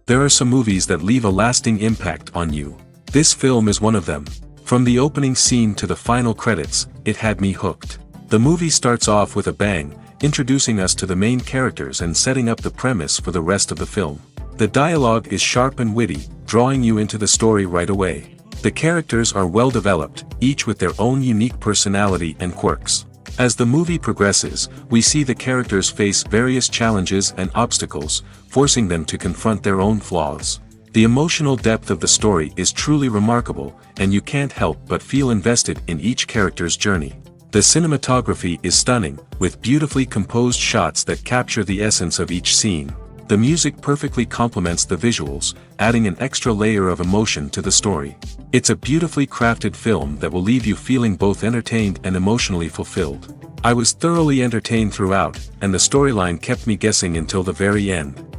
There are some movies that leave a lasting impact on you. This film is one of them. From the opening scene to the final credits, it had me hooked. The movie starts off with a bang, introducing us to the main characters and setting up the premise for the rest of the film. The dialogue is sharp and witty, drawing you into the story right away. The characters are well developed, each with their own unique personality and quirks. As the movie progresses, we see the characters face various challenges and obstacles, forcing them to confront their own flaws. The emotional depth of the story is truly remarkable, and you can't help but feel invested in each character's journey. The cinematography is stunning, with beautifully composed shots that capture the essence of each scene. The music perfectly complements the visuals, adding an extra layer of emotion to the story. It's a beautifully crafted film that will leave you feeling both entertained and emotionally fulfilled. I was thoroughly entertained throughout, and the storyline kept me guessing until the very end.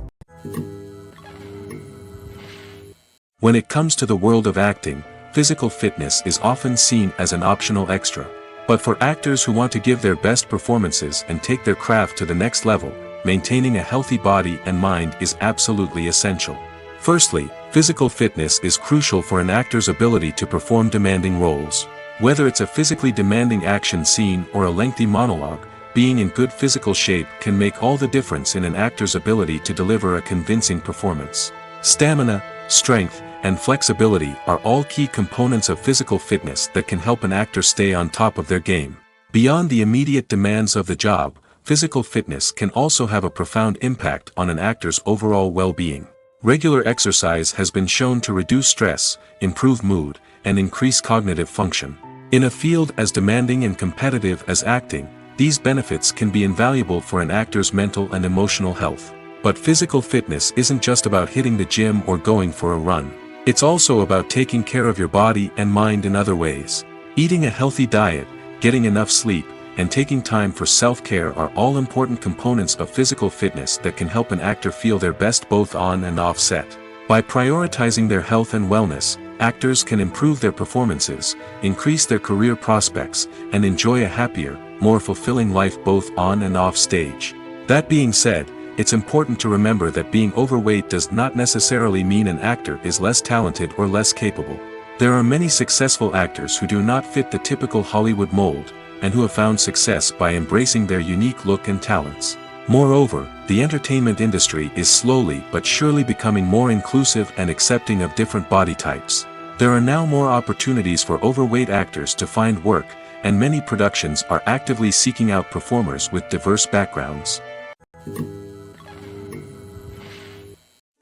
When it comes to the world of acting, physical fitness is often seen as an optional extra. But for actors who want to give their best performances and take their craft to the next level, maintaining a healthy body and mind is absolutely essential. Firstly, physical fitness is crucial for an actor's ability to perform demanding roles. Whether it's a physically demanding action scene or a lengthy monologue, being in good physical shape can make all the difference in an actor's ability to deliver a convincing performance. Stamina, strength, and flexibility are all key components of physical fitness that can help an actor stay on top of their game. Beyond the immediate demands of the job, physical fitness can also have a profound impact on an actor's overall well-being. Regular exercise has been shown to reduce stress, improve mood, and increase cognitive function. In a field as demanding and competitive as acting, these benefits can be invaluable for an actor's mental and emotional health. But physical fitness isn't just about hitting the gym or going for a run. It's also about taking care of your body and mind in other ways. Eating a healthy diet, getting enough sleep, and taking time for self-care are all important components of physical fitness that can help an actor feel their best both on and off set. By prioritizing their health and wellness, actors can improve their performances, increase their career prospects, and enjoy a happier, more fulfilling life both on and off stage. That being said, it's important to remember that being overweight does not necessarily mean an actor is less talented or less capable. There are many successful actors who do not fit the typical Hollywood mold, and who have found success by embracing their unique look and talents. Moreover, the entertainment industry is slowly but surely becoming more inclusive and accepting of different body types. There are now more opportunities for overweight actors to find work, and many productions are actively seeking out performers with diverse backgrounds.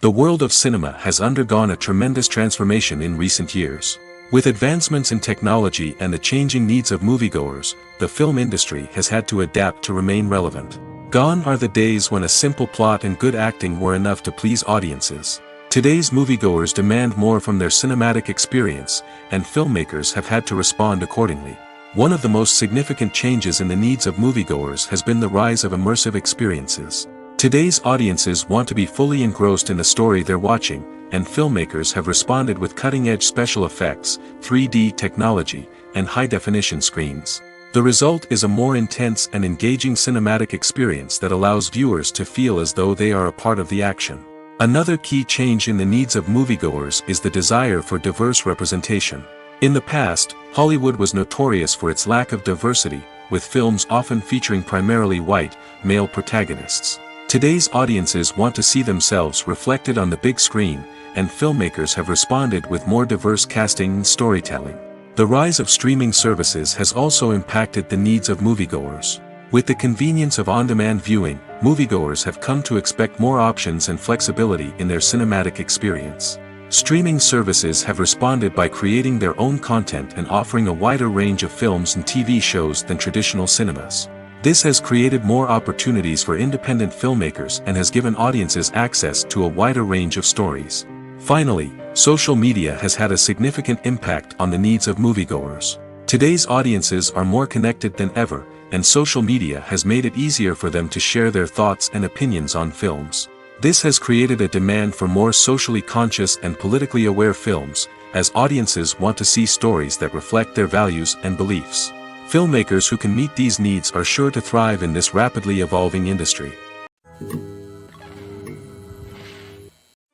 The world of cinema has undergone a tremendous transformation in recent years. With advancements in technology and the changing needs of moviegoers, the film industry has had to adapt to remain relevant. Gone are the days when a simple plot and good acting were enough to please audiences. Today's moviegoers demand more from their cinematic experience, and filmmakers have had to respond accordingly. One of the most significant changes in the needs of moviegoers has been the rise of immersive experiences. Today's audiences want to be fully engrossed in the story they're watching, and filmmakers have responded with cutting-edge special effects, 3D technology, and high-definition screens. The result is a more intense and engaging cinematic experience that allows viewers to feel as though they are a part of the action. Another key change in the needs of moviegoers is the desire for diverse representation. In the past, Hollywood was notorious for its lack of diversity, with films often featuring primarily white, male protagonists. Today's audiences want to see themselves reflected on the big screen, and filmmakers have responded with more diverse casting and storytelling. The rise of streaming services has also impacted the needs of moviegoers. With the convenience of on-demand viewing, moviegoers have come to expect more options and flexibility in their cinematic experience. Streaming services have responded by creating their own content and offering a wider range of films and TV shows than traditional cinemas. This has created more opportunities for independent filmmakers and has given audiences access to a wider range of stories. Finally, social media has had a significant impact on the needs of moviegoers. Today's audiences are more connected than ever, and social media has made it easier for them to share their thoughts and opinions on films. This has created a demand for more socially conscious and politically aware films, as audiences want to see stories that reflect their values and beliefs. Filmmakers who can meet these needs are sure to thrive in this rapidly evolving industry.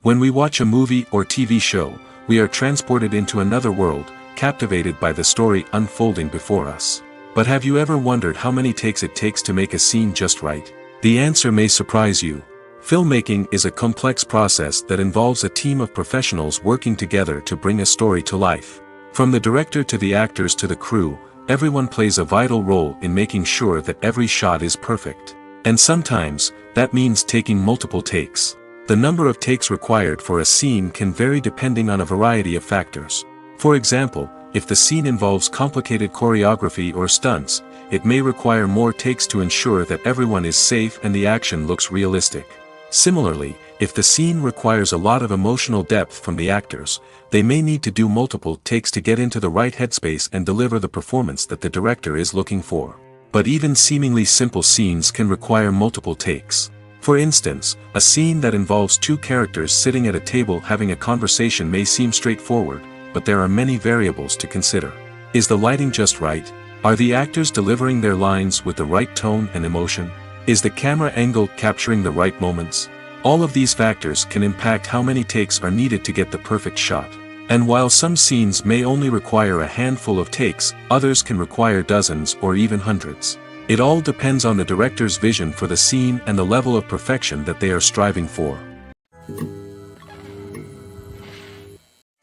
When we watch a movie or TV show, we are transported into another world, captivated by the story unfolding before us. But have you ever wondered how many takes it takes to make a scene just right? The answer may surprise you. Filmmaking is a complex process that involves a team of professionals working together to bring a story to life. From the director to the actors to the crew, everyone plays a vital role in making sure that every shot is perfect. And sometimes, that means taking multiple takes. The number of takes required for a scene can vary depending on a variety of factors. For example, if the scene involves complicated choreography or stunts, it may require more takes to ensure that everyone is safe and the action looks realistic. Similarly, if the scene requires a lot of emotional depth from the actors, they may need to do multiple takes to get into the right headspace and deliver the performance that the director is looking for. But even seemingly simple scenes can require multiple takes. For instance, a scene that involves two characters sitting at a table having a conversation may seem straightforward, but there are many variables to consider. Is the lighting just right? Are the actors delivering their lines with the right tone and emotion? Is the camera angle capturing the right moments? All of these factors can impact how many takes are needed to get the perfect shot. And while some scenes may only require a handful of takes, others can require dozens or even hundreds. It all depends on the director's vision for the scene and the level of perfection that they are striving for.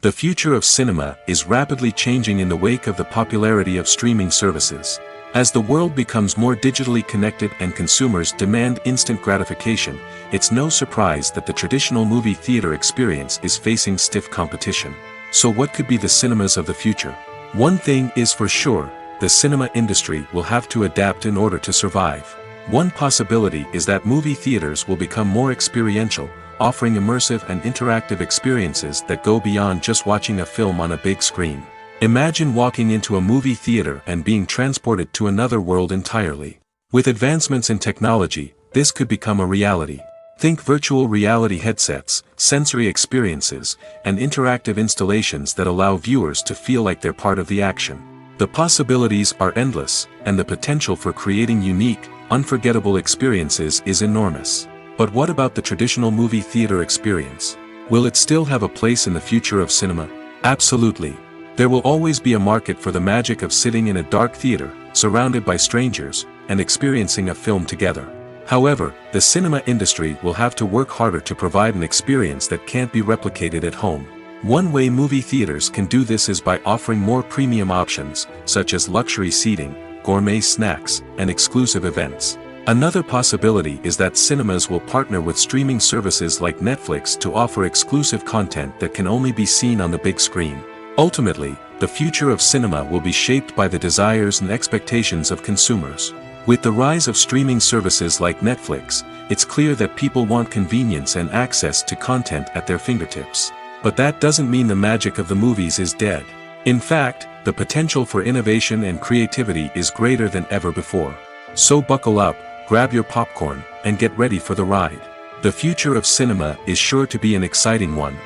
The future of cinema is rapidly changing in the wake of the popularity of streaming services. As the world becomes more digitally connected and consumers demand instant gratification, it's no surprise that the traditional movie theater experience is facing stiff competition. So what could be the cinemas of the future? One thing is for sure, the cinema industry will have to adapt in order to survive. One possibility is that movie theaters will become more experiential, offering immersive and interactive experiences that go beyond just watching a film on a big screen. Imagine walking into a movie theater and being transported to another world entirely. With advancements in technology, this could become a reality. Think virtual reality headsets, sensory experiences, and interactive installations that allow viewers to feel like they're part of the action. The possibilities are endless, and the potential for creating unique, unforgettable experiences is enormous. But what about the traditional movie theater experience? Will it still have a place in the future of cinema? Absolutely. There will always be a market for the magic of sitting in a dark theater, surrounded by strangers, and experiencing a film together. However, the cinema industry will have to work harder to provide an experience that can't be replicated at home. One way movie theaters can do this is by offering more premium options, such as luxury seating, gourmet snacks, and exclusive events. Another possibility is that cinemas will partner with streaming services like Netflix to offer exclusive content that can only be seen on the big screen. Ultimately, the future of cinema will be shaped by the desires and expectations of consumers. With the rise of streaming services like Netflix, it's clear that people want convenience and access to content at their fingertips. But that doesn't mean the magic of the movies is dead. In fact, the potential for innovation and creativity is greater than ever before. So buckle up, grab your popcorn, and get ready for the ride. The future of cinema is sure to be an exciting one.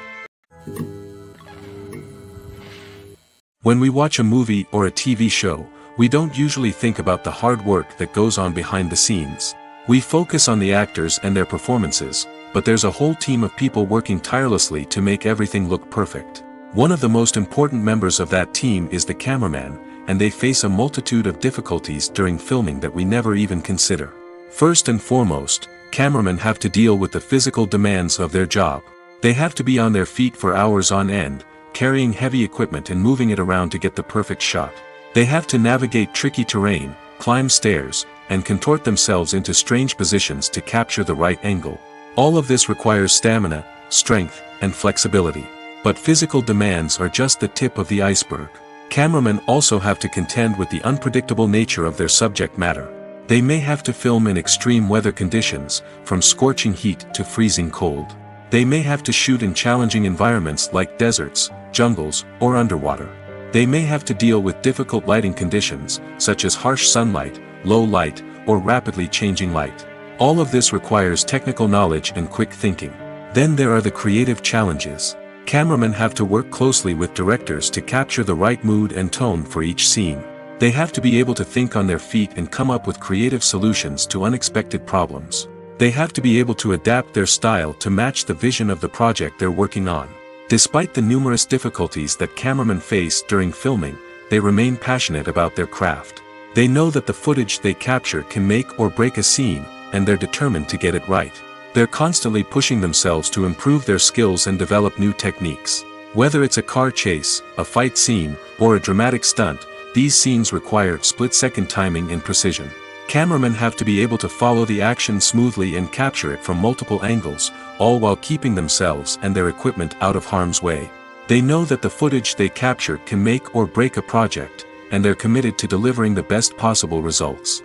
When we watch a movie or a TV show, we don't usually think about the hard work that goes on behind the scenes. We focus on the actors and their performances, but there's a whole team of people working tirelessly to make everything look perfect. One of the most important members of that team is the cameraman, and they face a multitude of difficulties during filming that we never even consider. First and foremost, cameramen have to deal with the physical demands of their job. They have to be on their feet for hours on end, carrying heavy equipment and moving it around to get the perfect shot. They have to navigate tricky terrain, climb stairs, and contort themselves into strange positions to capture the right angle. All of this requires stamina, strength, and flexibility. But physical demands are just the tip of the iceberg. Cameramen also have to contend with the unpredictable nature of their subject matter. They may have to film in extreme weather conditions, from scorching heat to freezing cold. They may have to shoot in challenging environments like deserts, jungles, or underwater. They may have to deal with difficult lighting conditions, such as harsh sunlight, low light, or rapidly changing light. All of this requires technical knowledge and quick thinking. Then there are the creative challenges. Cameramen have to work closely with directors to capture the right mood and tone for each scene. They have to be able to think on their feet and come up with creative solutions to unexpected problems. They have to be able to adapt their style to match the vision of the project they're working on. Despite the numerous difficulties that cameramen face during filming, they remain passionate about their craft. They know that the footage they capture can make or break a scene, and they're determined to get it right. They're constantly pushing themselves to improve their skills and develop new techniques. Whether it's a car chase, a fight scene, or a dramatic stunt, these scenes require split-second timing and precision. Cameramen have to be able to follow the action smoothly and capture it from multiple angles, all while keeping themselves and their equipment out of harm's way. They know that the footage they capture can make or break a project, and they're committed to delivering the best possible results.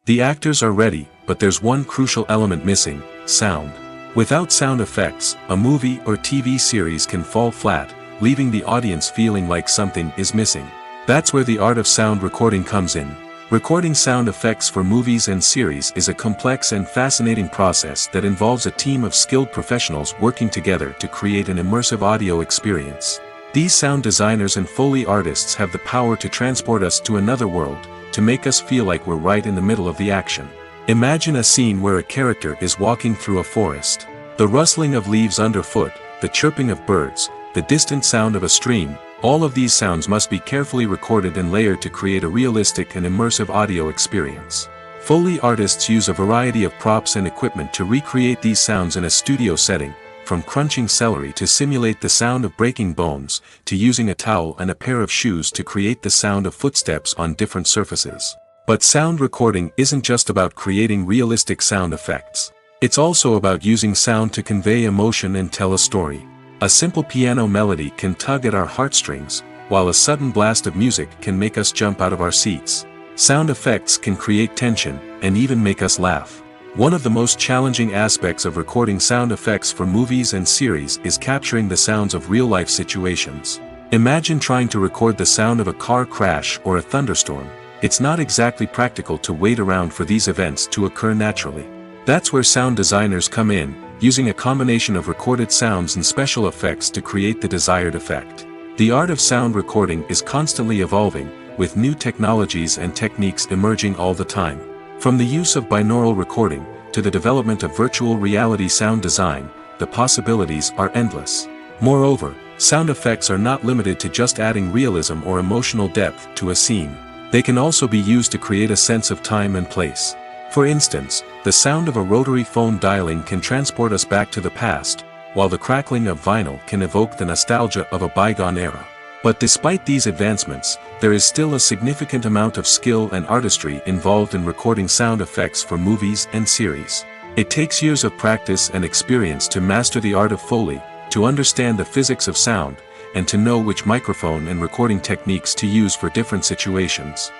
The actors are ready, but there's one crucial element missing: sound. Without sound effects, a movie or TV series can fall flat, leaving the audience feeling like something is missing. That's where the art of sound recording comes in. Recording sound effects for movies and series is a complex and fascinating process that involves a team of skilled professionals working together to create an immersive audio experience. These sound designers and Foley artists have the power to transport us to another world, to make us feel like we're right in the middle of the action. Imagine a scene where a character is walking through a forest. The rustling of leaves underfoot, the chirping of birds, the distant sound of a stream, all of these sounds must be carefully recorded and layered to create a realistic and immersive audio experience. Foley artists use a variety of props and equipment to recreate these sounds in a studio setting, from crunching celery to simulate the sound of breaking bones, to using a towel and a pair of shoes to create the sound of footsteps on different surfaces. But sound recording isn't just about creating realistic sound effects. It's also about using sound to convey emotion and tell a story. A simple piano melody can tug at our heartstrings, while a sudden blast of music can make us jump out of our seats. Sound effects can create tension, and even make us laugh. One of the most challenging aspects of recording sound effects for movies and series is capturing the sounds of real-life situations. Imagine trying to record the sound of a car crash or a thunderstorm. It's not exactly practical to wait around for these events to occur naturally. That's where sound designers come in, using a combination of recorded sounds and special effects to create the desired effect. The art of sound recording is constantly evolving, with new technologies and techniques emerging all the time. From the use of binaural recording, to the development of virtual reality sound design, the possibilities are endless. Moreover, sound effects are not limited to just adding realism or emotional depth to a scene. They can also be used to create a sense of time and place. For instance, the sound of a rotary phone dialing can transport us back to the past, while the crackling of vinyl can evoke the nostalgia of a bygone era. But despite these advancements, there is still a significant amount of skill and artistry involved in recording sound effects for movies and series. It takes years of practice and experience to master the art of Foley, to understand the physics of sound, and to know which microphone and recording techniques to use for different situations.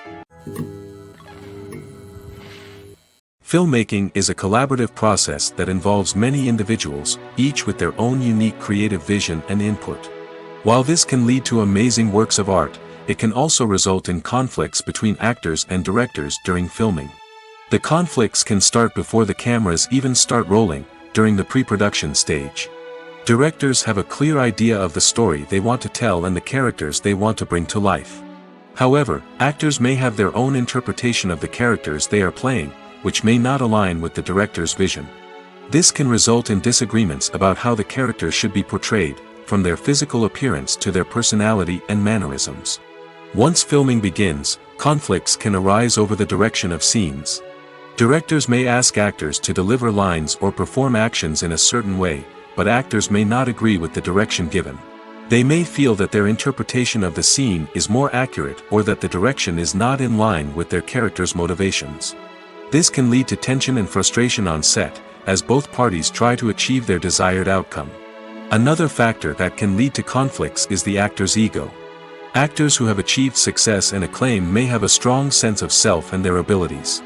Filmmaking is a collaborative process that involves many individuals, each with their own unique creative vision and input. While this can lead to amazing works of art, it can also result in conflicts between actors and directors during filming. The conflicts can start before the cameras even start rolling, during the pre-production stage. Directors have a clear idea of the story they want to tell and the characters they want to bring to life. However, actors may have their own interpretation of the characters they are playing, which may not align with the director's vision. This can result in disagreements about how the characters should be portrayed, from their physical appearance to their personality and mannerisms. Once filming begins, conflicts can arise over the direction of scenes. Directors may ask actors to deliver lines or perform actions in a certain way, but actors may not agree with the direction given. They may feel that their interpretation of the scene is more accurate or that the direction is not in line with their character's motivations. This can lead to tension and frustration on set, as both parties try to achieve their desired outcome. Another factor that can lead to conflicts is the actor's ego. Actors who have achieved success and acclaim may have a strong sense of self and their abilities.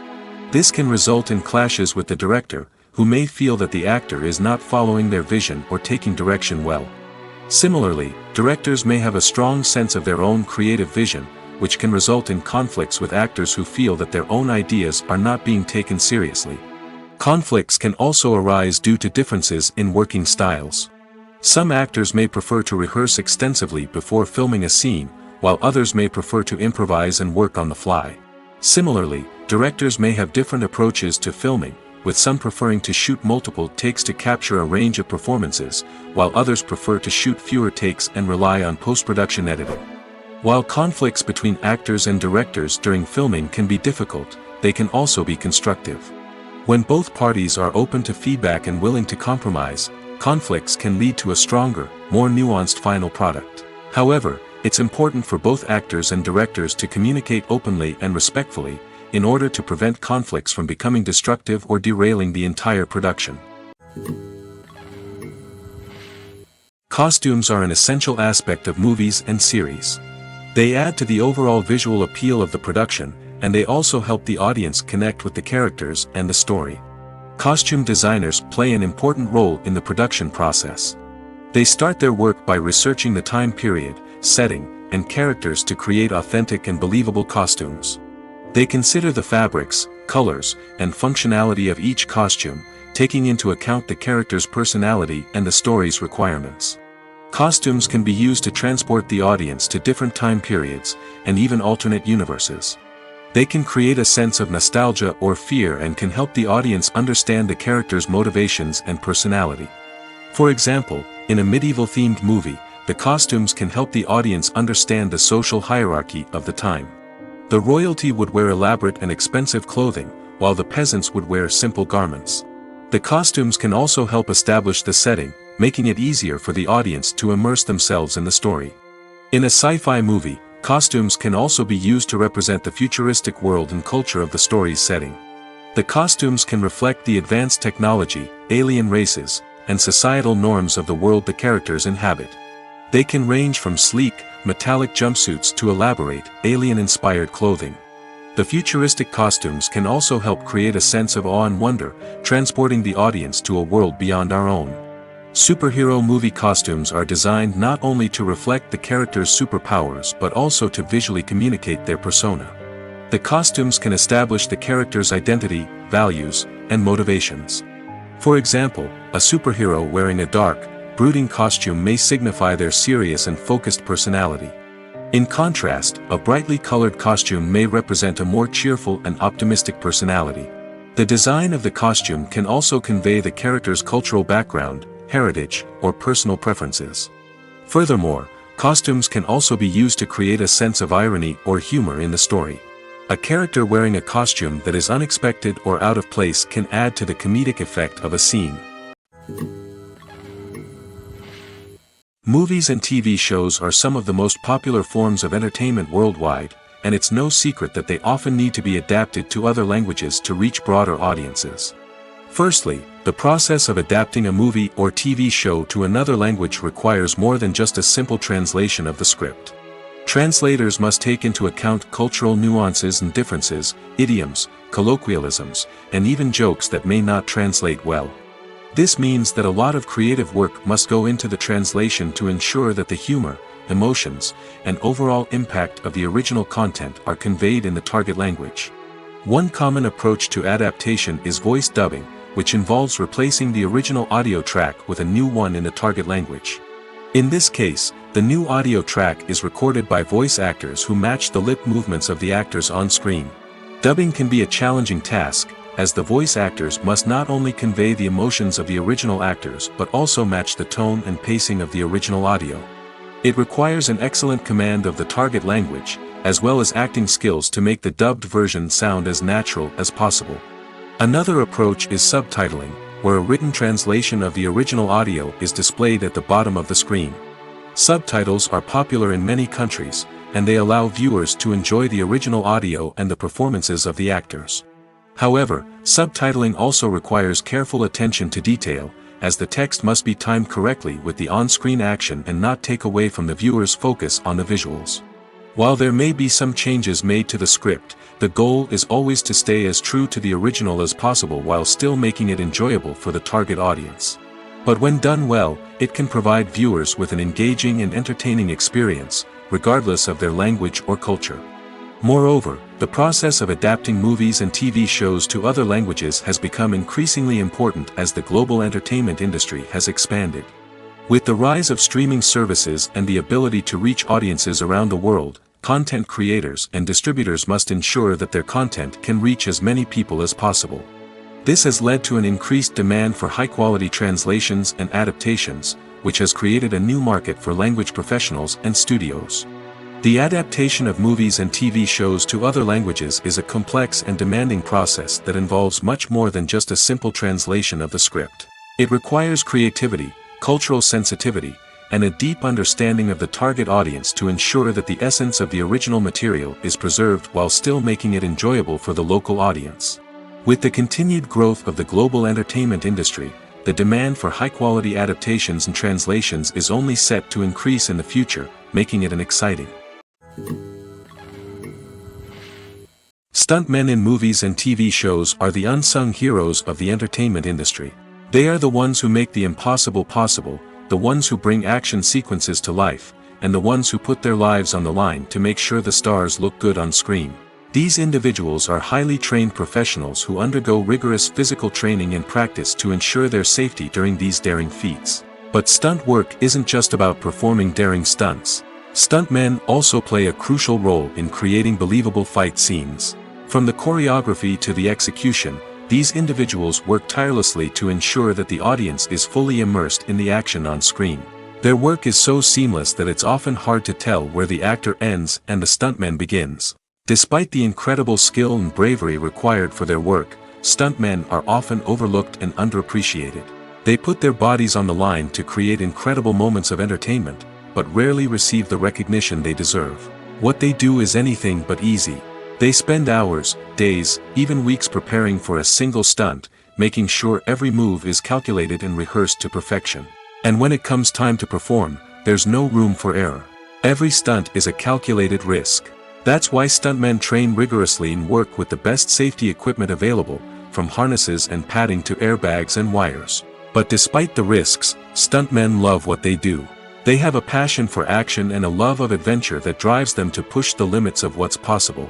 This can result in clashes with the director, who may feel that the actor is not following their vision or taking direction well. Similarly, directors may have a strong sense of their own creative vision, which can result in conflicts with actors who feel that their own ideas are not being taken seriously. Conflicts can also arise due to differences in working styles. Some actors may prefer to rehearse extensively before filming a scene, while others may prefer to improvise and work on the fly. Similarly, directors may have different approaches to filming, with some preferring to shoot multiple takes to capture a range of performances, while others prefer to shoot fewer takes and rely on post-production editing. While conflicts between actors and directors during filming can be difficult, they can also be constructive. When both parties are open to feedback and willing to compromise, conflicts can lead to a stronger, more nuanced final product. However, it's important for both actors and directors to communicate openly and respectfully, in order to prevent conflicts from becoming destructive or derailing the entire production. Costumes are an essential aspect of movies and series. They add to the overall visual appeal of the production, and they also help the audience connect with the characters and the story. Costume designers play an important role in the production process. They start their work by researching the time period, setting, and characters to create authentic and believable costumes. They consider the fabrics, colors, and functionality of each costume, taking into account the character's personality and the story's requirements. Costumes can be used to transport the audience to different time periods, and even alternate universes. They can create a sense of nostalgia or fear and can help the audience understand the character's motivations and personality. For example, in a medieval-themed movie, the costumes can help the audience understand the social hierarchy of the time. The royalty would wear elaborate and expensive clothing, while the peasants would wear simple garments. The costumes can also help establish the setting, making it easier for the audience to immerse themselves in the story. In a sci-fi movie, costumes can also be used to represent the futuristic world and culture of the story's setting. The costumes can reflect the advanced technology, alien races, and societal norms of the world the characters inhabit. They can range from sleek, metallic jumpsuits to elaborate, alien-inspired clothing. The futuristic costumes can also help create a sense of awe and wonder, transporting the audience to a world beyond our own. Superhero movie costumes are designed not only to reflect the character's superpowers but also to visually communicate their persona. The costumes can establish the character's identity, values, and motivations. For example, a superhero wearing a dark, brooding costume may signify their serious and focused personality. In contrast, a brightly colored costume may represent a more cheerful and optimistic personality. The design of the costume can also convey the character's cultural background, heritage, or personal preferences. Furthermore, costumes can also be used to create a sense of irony or humor in the story. A character wearing a costume that is unexpected or out of place can add to the comedic effect of a scene. Movies and TV shows are some of the most popular forms of entertainment worldwide, and it's no secret that they often need to be adapted to other languages to reach broader audiences. Firstly, the process of adapting a movie or TV show to another language requires more than just a simple translation of the script. Translators must take into account cultural nuances and differences, idioms, colloquialisms, and even jokes that may not translate well. This means that a lot of creative work must go into the translation to ensure that the humor, emotions, and overall impact of the original content are conveyed in the target language. One common approach to adaptation is voice dubbing, which involves replacing the original audio track with a new one in the target language. In this case, the new audio track is recorded by voice actors who match the lip movements of the actors on screen. Dubbing can be a challenging task, as the voice actors must not only convey the emotions of the original actors but also match the tone and pacing of the original audio. It requires an excellent command of the target language, as well as acting skills to make the dubbed version sound as natural as possible. Another approach is subtitling, where a written translation of the original audio is displayed at the bottom of the screen. Subtitles are popular in many countries, and they allow viewers to enjoy the original audio and the performances of the actors. However, subtitling also requires careful attention to detail, as the text must be timed correctly with the on-screen action and not take away from the viewer's focus on the visuals. While there may be some changes made to the script, the goal is always to stay as true to the original as possible while still making it enjoyable for the target audience. But when done well, it can provide viewers with an engaging and entertaining experience, regardless of their language or culture. Moreover, the process of adapting movies and TV shows to other languages has become increasingly important as the global entertainment industry has expanded. With the rise of streaming services and the ability to reach audiences around the world, content creators and distributors must ensure that their content can reach as many people as possible. This has led to an increased demand for high-quality translations and adaptations, which has created a new market for language professionals and studios. The adaptation of movies and TV shows to other languages is a complex and demanding process that involves much more than just a simple translation of the script. It requires creativity, cultural sensitivity, and a deep understanding of the target audience to ensure that the essence of the original material is preserved while still making it enjoyable for the local audience. With the continued growth of the global entertainment industry, the demand for high-quality adaptations and translations is only set to increase in the future, making it an exciting. Stuntmen in movies and TV shows are the unsung heroes of the entertainment industry. They are the ones who make the impossible possible, the ones who bring action sequences to life, and the ones who put their lives on the line to make sure the stars look good on screen. These individuals are highly trained professionals who undergo rigorous physical training and practice to ensure their safety during these daring feats. But stunt work isn't just about performing daring stunts. Stuntmen also play a crucial role in creating believable fight scenes. From the choreography to the execution, these individuals work tirelessly to ensure that the audience is fully immersed in the action on screen. Their work is so seamless that it's often hard to tell where the actor ends and the stuntman begins. Despite the incredible skill and bravery required for their work, stuntmen are often overlooked and underappreciated. They put their bodies on the line to create incredible moments of entertainment, but rarely receive the recognition they deserve. What they do is anything but easy. They spend hours, days, even weeks preparing for a single stunt, making sure every move is calculated and rehearsed to perfection. And when it comes time to perform, there's no room for error. Every stunt is a calculated risk. That's why stuntmen train rigorously and work with the best safety equipment available, from harnesses and padding to airbags and wires. But despite the risks, stuntmen love what they do. They have a passion for action and a love of adventure that drives them to push the limits of what's possible.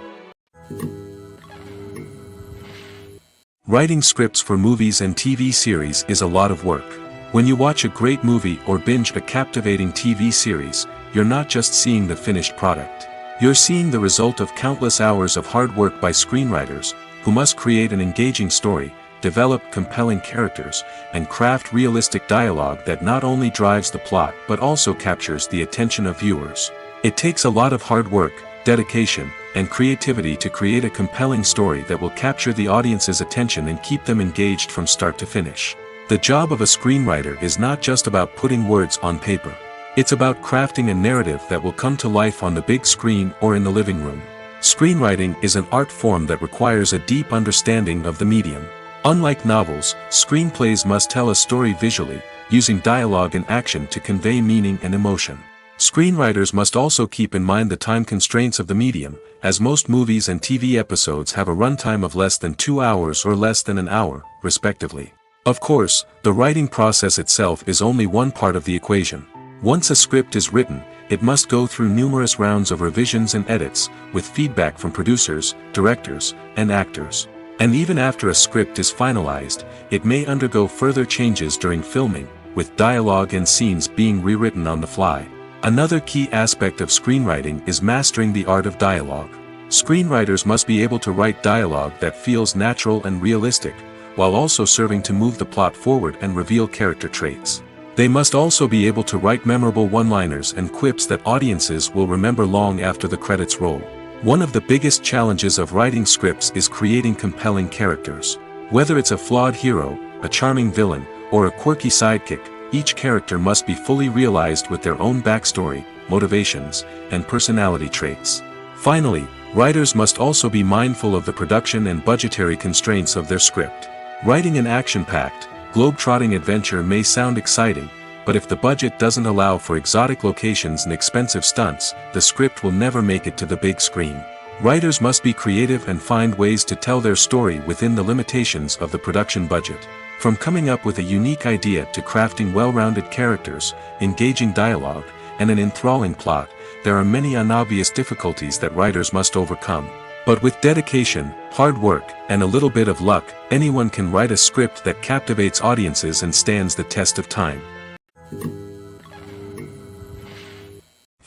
Writing scripts for movies and TV series is a lot of work. When you watch a great movie or binge a captivating TV series, you're not just seeing the finished product. You're seeing the result of countless hours of hard work by screenwriters, who must create an engaging story, develop compelling characters, and craft realistic dialogue that not only drives the plot but also captures the attention of viewers. It takes a lot of hard work, dedication, and creativity to create a compelling story that will capture the audience's attention and keep them engaged from start to finish. The job of a screenwriter is not just about putting words on paper. It's about crafting a narrative that will come to life on the big screen or in the living room. Screenwriting is an art form that requires a deep understanding of the medium. Unlike novels, screenplays must tell a story visually, using dialogue and action to convey meaning and emotion. Screenwriters must also keep in mind the time constraints of the medium, as most movies and TV episodes have a runtime of less than 2 hours or less than an hour, respectively. Of course, the writing process itself is only one part of the equation. Once a script is written, it must go through numerous rounds of revisions and edits, with feedback from producers, directors, and actors. And even after a script is finalized, it may undergo further changes during filming, with dialogue and scenes being rewritten on the fly. Another key aspect of screenwriting is mastering the art of dialogue. Screenwriters must be able to write dialogue that feels natural and realistic, while also serving to move the plot forward and reveal character traits. They must also be able to write memorable one-liners and quips that audiences will remember long after the credits roll. One of the biggest challenges of writing scripts is creating compelling characters. Whether it's a flawed hero, a charming villain, or a quirky sidekick, each character must be fully realized with their own backstory, motivations, and personality traits. Finally, writers must also be mindful of the production and budgetary constraints of their script. Writing an action-packed, globe-trotting adventure may sound exciting, but if the budget doesn't allow for exotic locations and expensive stunts, the script will never make it to the big screen. Writers must be creative and find ways to tell their story within the limitations of the production budget. From coming up with a unique idea to crafting well-rounded characters, engaging dialogue, and an enthralling plot, there are many unobvious difficulties that writers must overcome. But with dedication, hard work, and a little bit of luck, anyone can write a script that captivates audiences and stands the test of time.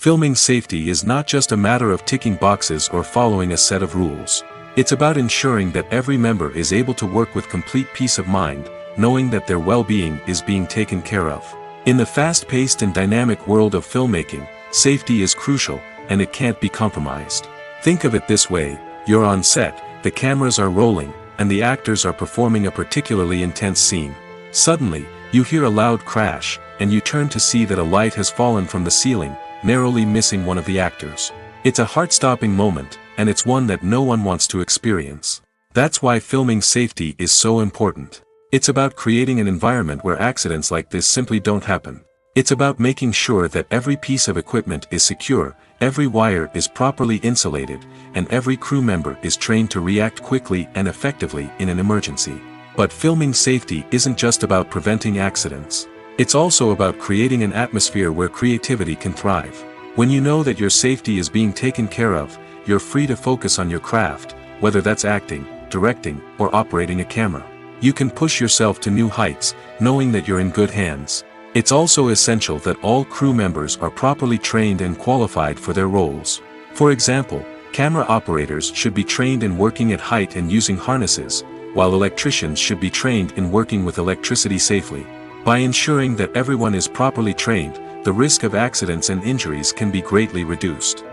Filming safety is not just a matter of ticking boxes or following a set of rules. It's about ensuring that every member is able to work with complete peace of mind, knowing that their well-being is being taken care of. In the fast-paced and dynamic world of filmmaking, safety is crucial, and it can't be compromised. Think of it this way: you're on set, the cameras are rolling, and the actors are performing a particularly intense scene. Suddenly, you hear a loud crash, and you turn to see that a light has fallen from the ceiling, narrowly missing one of the actors. It's a heart-stopping moment, and it's one that no one wants to experience. That's why filming safety is so important. It's about creating an environment where accidents like this simply don't happen. It's about making sure that every piece of equipment is secure, every wire is properly insulated, and every crew member is trained to react quickly and effectively in an emergency. But filming safety isn't just about preventing accidents. It's also about creating an atmosphere where creativity can thrive. When you know that your safety is being taken care of, you're free to focus on your craft, whether that's acting, directing, or operating a camera. You can push yourself to new heights, knowing that you're in good hands. It's also essential that all crew members are properly trained and qualified for their roles. For example, camera operators should be trained in working at height and using harnesses, while electricians should be trained in working with electricity safely. By ensuring that everyone is properly trained, the risk of accidents and injuries can be greatly reduced.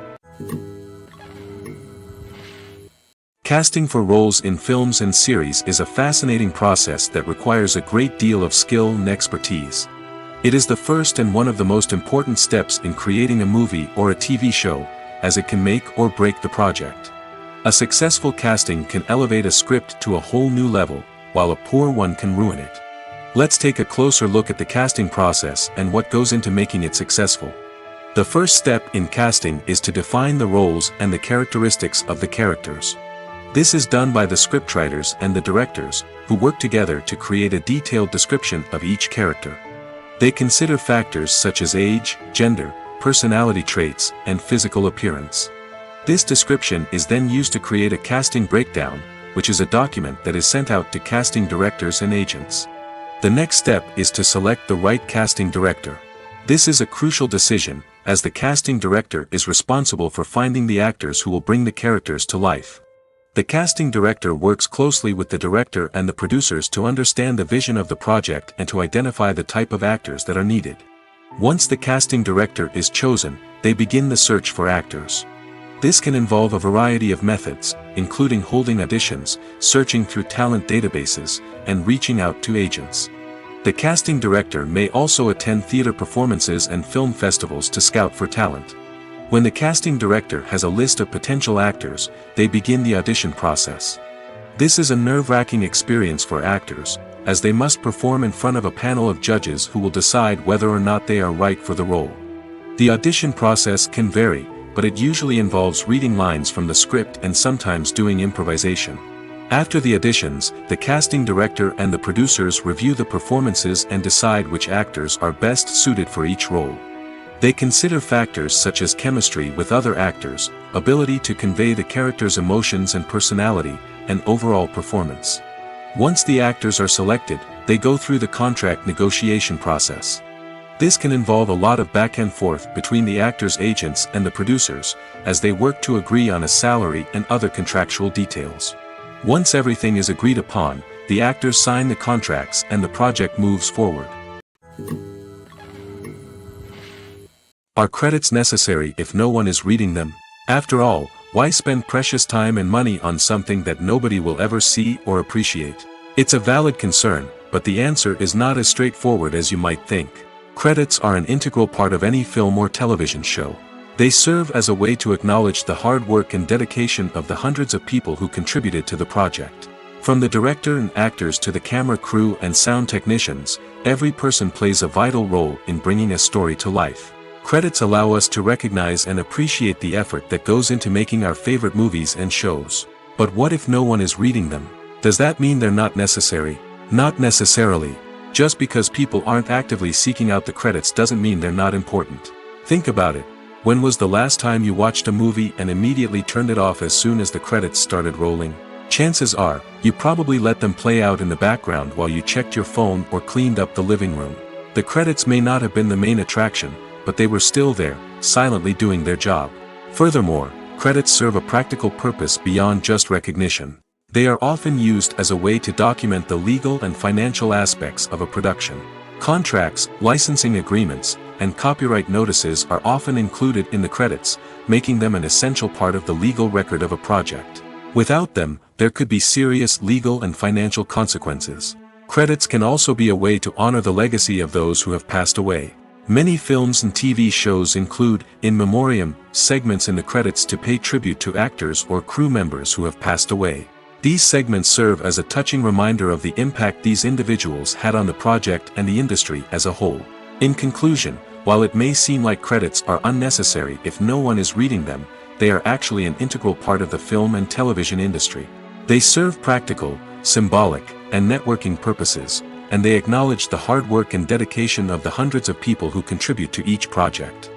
Casting for roles in films and series is a fascinating process that requires a great deal of skill and expertise. It is the first and one of the most important steps in creating a movie or a TV show, as it can make or break the project. A successful casting can elevate a script to a whole new level, while a poor one can ruin it. Let's take a closer look at the casting process and what goes into making it successful. The first step in casting is to define the roles and the characteristics of the characters. This is done by the scriptwriters and the directors, who work together to create a detailed description of each character. They consider factors such as age, gender, personality traits, and physical appearance. This description is then used to create a casting breakdown, which is a document that is sent out to casting directors and agents. The next step is to select the right casting director. This is a crucial decision, as the casting director is responsible for finding the actors who will bring the characters to life. The casting director works closely with the director and the producers to understand the vision of the project and to identify the type of actors that are needed. Once the casting director is chosen, they begin the search for actors. This can involve a variety of methods, including holding auditions, searching through talent databases, and reaching out to agents. The casting director may also attend theater performances and film festivals to scout for talent. When the casting director has a list of potential actors, they begin the audition process. This is a nerve-wracking experience for actors, as they must perform in front of a panel of judges who will decide whether or not they are right for the role. The audition process can vary, but it usually involves reading lines from the script and sometimes doing improvisation. After the auditions, the casting director and the producers review the performances and decide which actors are best suited for each role. They consider factors such as chemistry with other actors, ability to convey the character's emotions and personality, and overall performance. Once the actors are selected, they go through the contract negotiation process. This can involve a lot of back and forth between the actors' agents and the producers, as they work to agree on a salary and other contractual details. Once everything is agreed upon, the actors sign the contracts and the project moves forward. Are credits necessary if no one is reading them? After all, why spend precious time and money on something that nobody will ever see or appreciate? It's a valid concern, but the answer is not as straightforward as you might think. Credits are an integral part of any film or television show. They serve as a way to acknowledge the hard work and dedication of the hundreds of people who contributed to the project. From the director and actors to the camera crew and sound technicians, every person plays a vital role in bringing a story to life. Credits allow us to recognize and appreciate the effort that goes into making our favorite movies and shows. But what if no one is reading them? Does that mean they're not necessary? Not necessarily. Just because people aren't actively seeking out the credits doesn't mean they're not important. Think about it. When was the last time you watched a movie and immediately turned it off as soon as the credits started rolling? Chances are, you probably let them play out in the background while you checked your phone or cleaned up the living room. The credits may not have been the main attraction, but they were still there, silently doing their job. Furthermore, credits serve a practical purpose beyond just recognition. They are often used as a way to document the legal and financial aspects of a production. Contracts, licensing agreements, and copyright notices are often included in the credits, making them an essential part of the legal record of a project. Without them, there could be serious legal and financial consequences. Credits can also be a way to honor the legacy of those who have passed away. Many films and TV shows include, in memoriam, segments in the credits to pay tribute to actors or crew members who have passed away. These segments serve as a touching reminder of the impact these individuals had on the project and the industry as a whole. In conclusion, while it may seem like credits are unnecessary if no one is reading them, they are actually an integral part of the film and television industry. They serve practical, symbolic, and networking purposes, and they acknowledge the hard work and dedication of the hundreds of people who contribute to each project.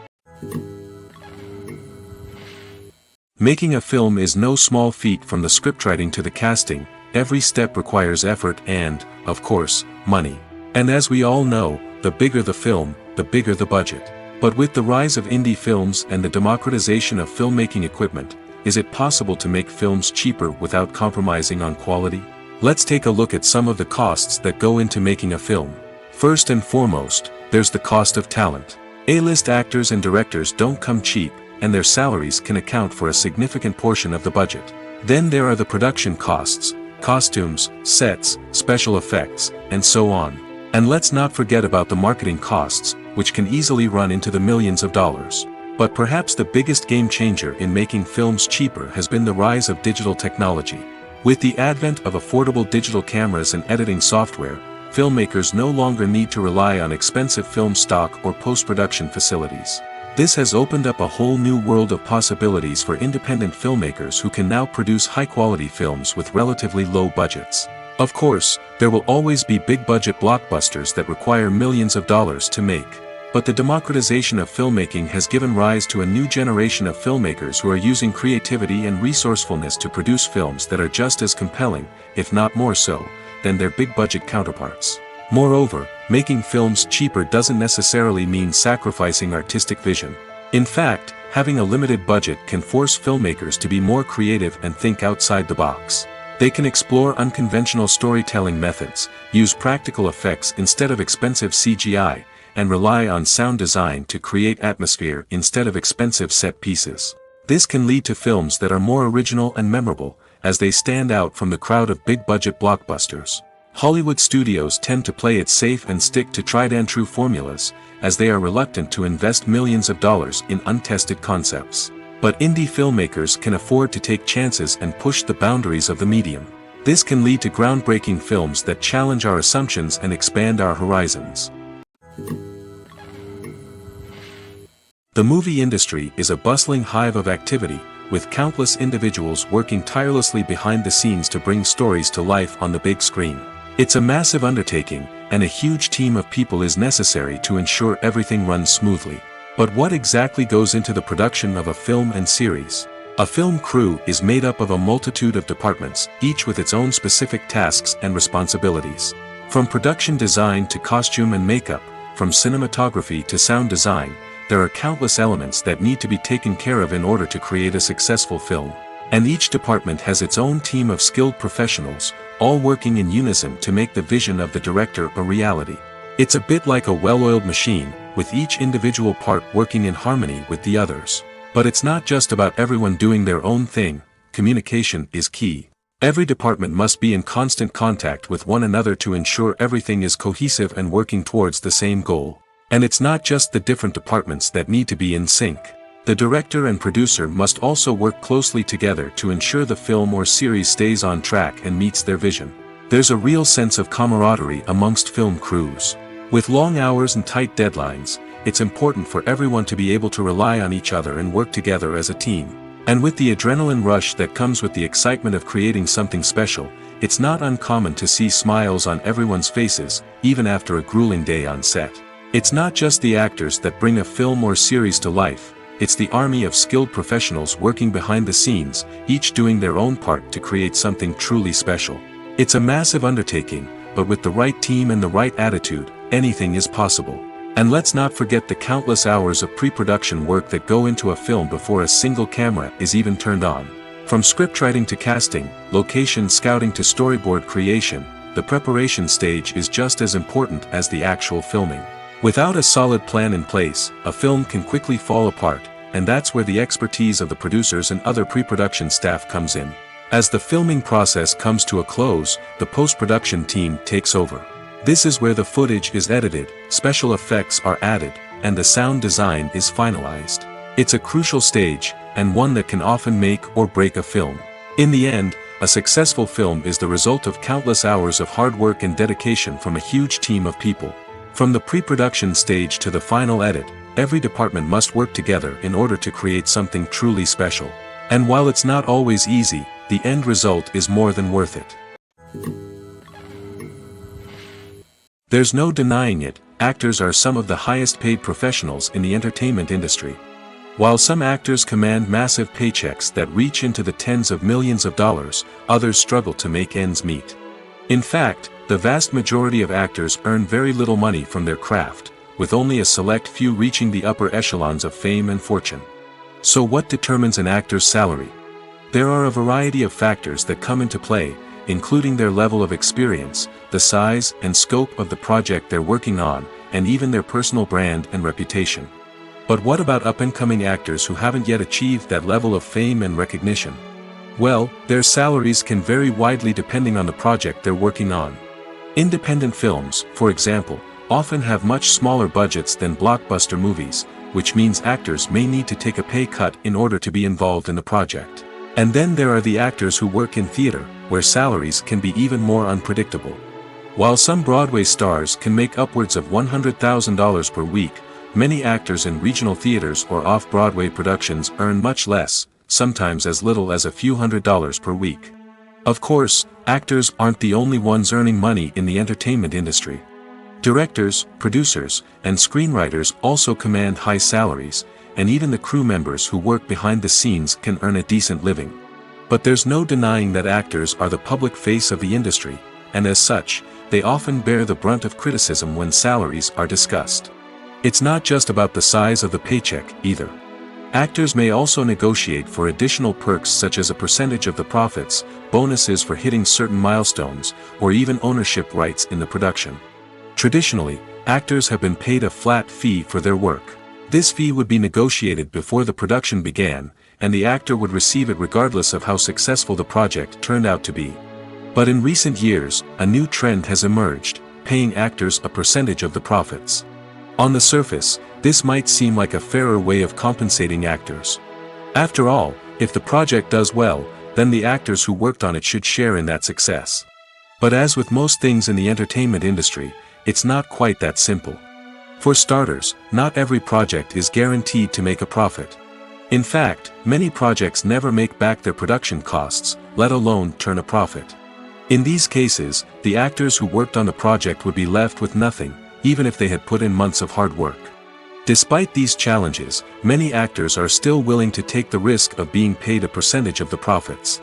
Making a film is no small feat. From the scriptwriting to the casting, every step requires effort and, of course, money. And as we all know, the bigger the film, the bigger the budget. But with the rise of indie films and the democratization of filmmaking equipment, is it possible to make films cheaper without compromising on quality? Let's take a look at some of the costs that go into making a film. First and foremost, there's the cost of talent. A-list actors and directors don't come cheap, and their salaries can account for a significant portion of the budget. Then there are the production costs, costumes, sets, special effects, and so on. And let's not forget about the marketing costs, which can easily run into the millions of dollars. But perhaps the biggest game changer in making films cheaper has been the rise of digital technology. With the advent of affordable digital cameras and editing software, filmmakers no longer need to rely on expensive film stock or post-production facilities. This has opened up a whole new world of possibilities for independent filmmakers who can now produce high-quality films with relatively low budgets. Of course, there will always be big-budget blockbusters that require millions of dollars to make. But the democratization of filmmaking has given rise to a new generation of filmmakers who are using creativity and resourcefulness to produce films that are just as compelling, if not more so, than their big-budget counterparts. Moreover, making films cheaper doesn't necessarily mean sacrificing artistic vision. In fact, having a limited budget can force filmmakers to be more creative and think outside the box. They can explore unconventional storytelling methods, use practical effects instead of expensive CGI, and rely on sound design to create atmosphere instead of expensive set pieces. This can lead to films that are more original and memorable, as they stand out from the crowd of big-budget blockbusters. Hollywood studios tend to play it safe and stick to tried-and-true formulas, as they are reluctant to invest millions of dollars in untested concepts. But indie filmmakers can afford to take chances and push the boundaries of the medium. This can lead to groundbreaking films that challenge our assumptions and expand our horizons. The movie industry is a bustling hive of activity, with countless individuals working tirelessly behind the scenes to bring stories to life on the big screen. It's a massive undertaking, and a huge team of people is necessary to ensure everything runs smoothly. But what exactly goes into the production of a film and series? A film crew is made up of a multitude of departments, each with its own specific tasks and responsibilities. From production design to costume and makeup, from cinematography to sound design, there are countless elements that need to be taken care of in order to create a successful film. And each department has its own team of skilled professionals, all working in unison to make the vision of the director a reality. It's a bit like a well-oiled machine, with each individual part working in harmony with the others. But it's not just about everyone doing their own thing. Communication is key. Every department must be in constant contact with one another to ensure everything is cohesive and working towards the same goal. And it's not just the different departments that need to be in sync. The director and producer must also work closely together to ensure the film or series stays on track and meets their vision. There's a real sense of camaraderie amongst film crews. With long hours and tight deadlines, it's important for everyone to be able to rely on each other and work together as a team. And with the adrenaline rush that comes with the excitement of creating something special, it's not uncommon to see smiles on everyone's faces, even after a grueling day on set. It's not just the actors that bring a film or series to life. It's the army of skilled professionals working behind the scenes, each doing their own part to create something truly special. It's a massive undertaking, but with the right team and the right attitude, anything is possible. And let's not forget the countless hours of pre-production work that go into a film before a single camera is even turned on. From scriptwriting to casting, location scouting to storyboard creation, the preparation stage is just as important as the actual filming. Without a solid plan in place, a film can quickly fall apart, and that's where the expertise of the producers and other pre-production staff comes in. As the filming process comes to a close, the post-production team takes over. This is where the footage is edited, special effects are added, and the sound design is finalized. It's a crucial stage, and one that can often make or break a film. In the end, a successful film is the result of countless hours of hard work and dedication from a huge team of people. From the pre-production stage to the final edit, every department must work together in order to create something truly special. And while it's not always easy, the end result is more than worth it. There's no denying it, actors are some of the highest paid professionals in the entertainment industry. While some actors command massive paychecks that reach into the tens of millions of dollars, others struggle to make ends meet. In fact, the vast majority of actors earn very little money from their craft, with only a select few reaching the upper echelons of fame and fortune. So what determines an actor's salary? There are a variety of factors that come into play, including their level of experience, the size and scope of the project they're working on, and even their personal brand and reputation. But what about up-and-coming actors who haven't yet achieved that level of fame and recognition? Well, their salaries can vary widely depending on the project they're working on. Independent films, for example, often have much smaller budgets than blockbuster movies, which means actors may need to take a pay cut in order to be involved in the project. And then there are the actors who work in theater, where salaries can be even more unpredictable. While some Broadway stars can make upwards of $100,000 per week, many actors in regional theaters or off-Broadway productions earn much less, sometimes as little as a few $100s per week. Of course, actors aren't the only ones earning money in the entertainment industry. Directors, producers, and screenwriters also command high salaries, and even the crew members who work behind the scenes can earn a decent living. But there's no denying that actors are the public face of the industry, and as such, they often bear the brunt of criticism when salaries are discussed. It's not just about the size of the paycheck, either. Actors may also negotiate for additional perks such as a percentage of the profits, bonuses for hitting certain milestones, or even ownership rights in the production. Traditionally, actors have been paid a flat fee for their work. This fee would be negotiated before the production began, and the actor would receive it regardless of how successful the project turned out to be. But in recent years, a new trend has emerged, paying actors a percentage of the profits. On the surface, this might seem like a fairer way of compensating actors. After all, if the project does well, then the actors who worked on it should share in that success. But as with most things in the entertainment industry, it's not quite that simple. For starters, not every project is guaranteed to make a profit. In fact, many projects never make back their production costs, let alone turn a profit. In these cases, the actors who worked on the project would be left with nothing, even if they had put in months of hard work. Despite these challenges, many actors are still willing to take the risk of being paid a percentage of the profits.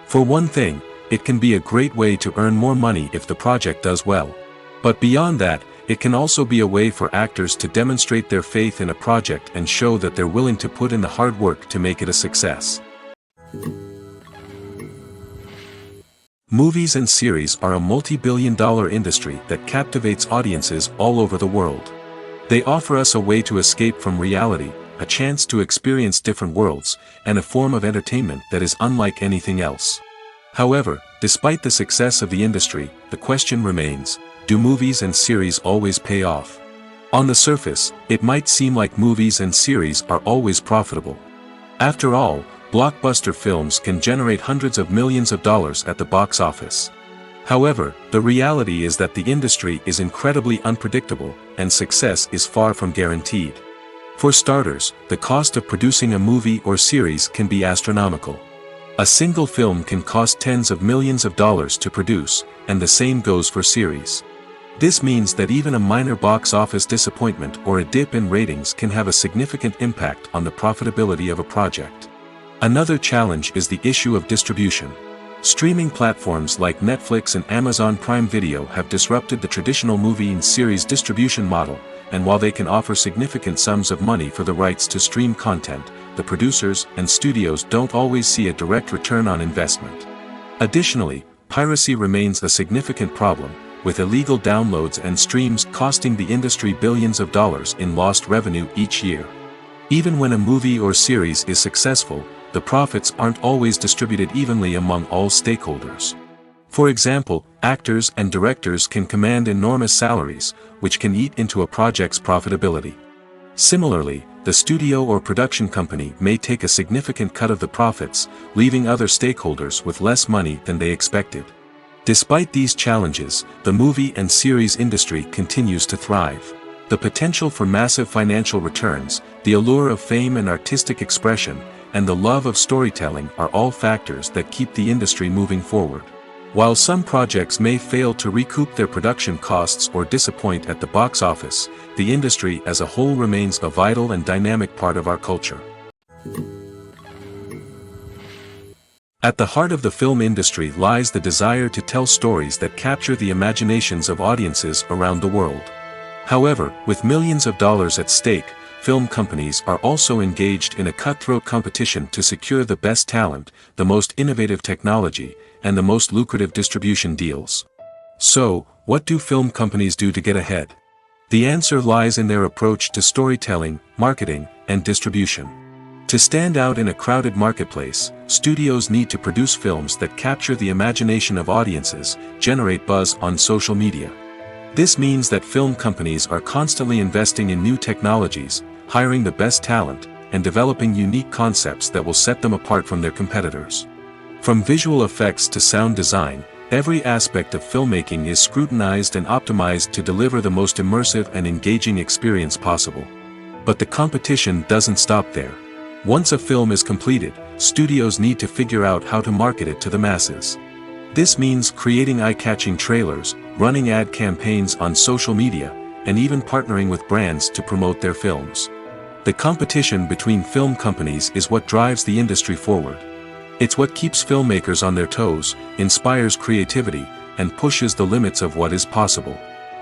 For one thing, it can be a great way to earn more money if the project does well. But beyond that, it can also be a way for actors to demonstrate their faith in a project and show that they're willing to put in the hard work to make it a success. Movies and series are a multi-billion-dollar industry that captivates audiences all over the world. They offer us a way to escape from reality, a chance to experience different worlds, and a form of entertainment that is unlike anything else. However, despite the success of the industry, the question remains, do movies and series always pay off? On the surface, it might seem like movies and series are always profitable. After all, blockbuster films can generate hundreds of millions of dollars at the box office. However, the reality is that the industry is incredibly unpredictable, and success is far from guaranteed. For starters, the cost of producing a movie or series can be astronomical. A single film can cost tens of millions of dollars to produce, and the same goes for series. This means that even a minor box office disappointment or a dip in ratings can have a significant impact on the profitability of a project. Another challenge is the issue of distribution. Streaming platforms like Netflix and Amazon Prime Video have disrupted the traditional movie and series distribution model, and while they can offer significant sums of money for the rights to stream content, the producers and studios don't always see a direct return on investment. Additionally, piracy remains a significant problem, with illegal downloads and streams costing the industry billions of dollars in lost revenue each year. Even when a movie or series is successful, the profits aren't always distributed evenly among all stakeholders. For example, actors and directors can command enormous salaries, which can eat into a project's profitability. Similarly, the studio or production company may take a significant cut of the profits, leaving other stakeholders with less money than they expected. Despite these challenges, the movie and series industry continues to thrive. The potential for massive financial returns, the allure of fame and artistic expression, and the love of storytelling are all factors that keep the industry moving forward. While some projects may fail to recoup their production costs or disappoint at the box office, the industry as a whole remains a vital and dynamic part of our culture. At the heart of the film industry lies the desire to tell stories that capture the imaginations of audiences around the world. However, with millions of dollars at stake, film companies are also engaged in a cutthroat competition to secure the best talent, the most innovative technology, and the most lucrative distribution deals. So, what do film companies do to get ahead? The answer lies in their approach to storytelling, marketing, and distribution. To stand out in a crowded marketplace, studios need to produce films that capture the imagination of audiences, generate buzz on social media. This means that film companies are constantly investing in new technologies, hiring the best talent, and developing unique concepts that will set them apart from their competitors. From visual effects to sound design, every aspect of filmmaking is scrutinized and optimized to deliver the most immersive and engaging experience possible. But the competition doesn't stop there. Once a film is completed, studios need to figure out how to market it to the masses. This means creating eye-catching trailers, running ad campaigns on social media, and even partnering with brands to promote their films. The competition between film companies is what drives the industry forward. It's what keeps filmmakers on their toes, inspires creativity, and pushes the limits of what is possible.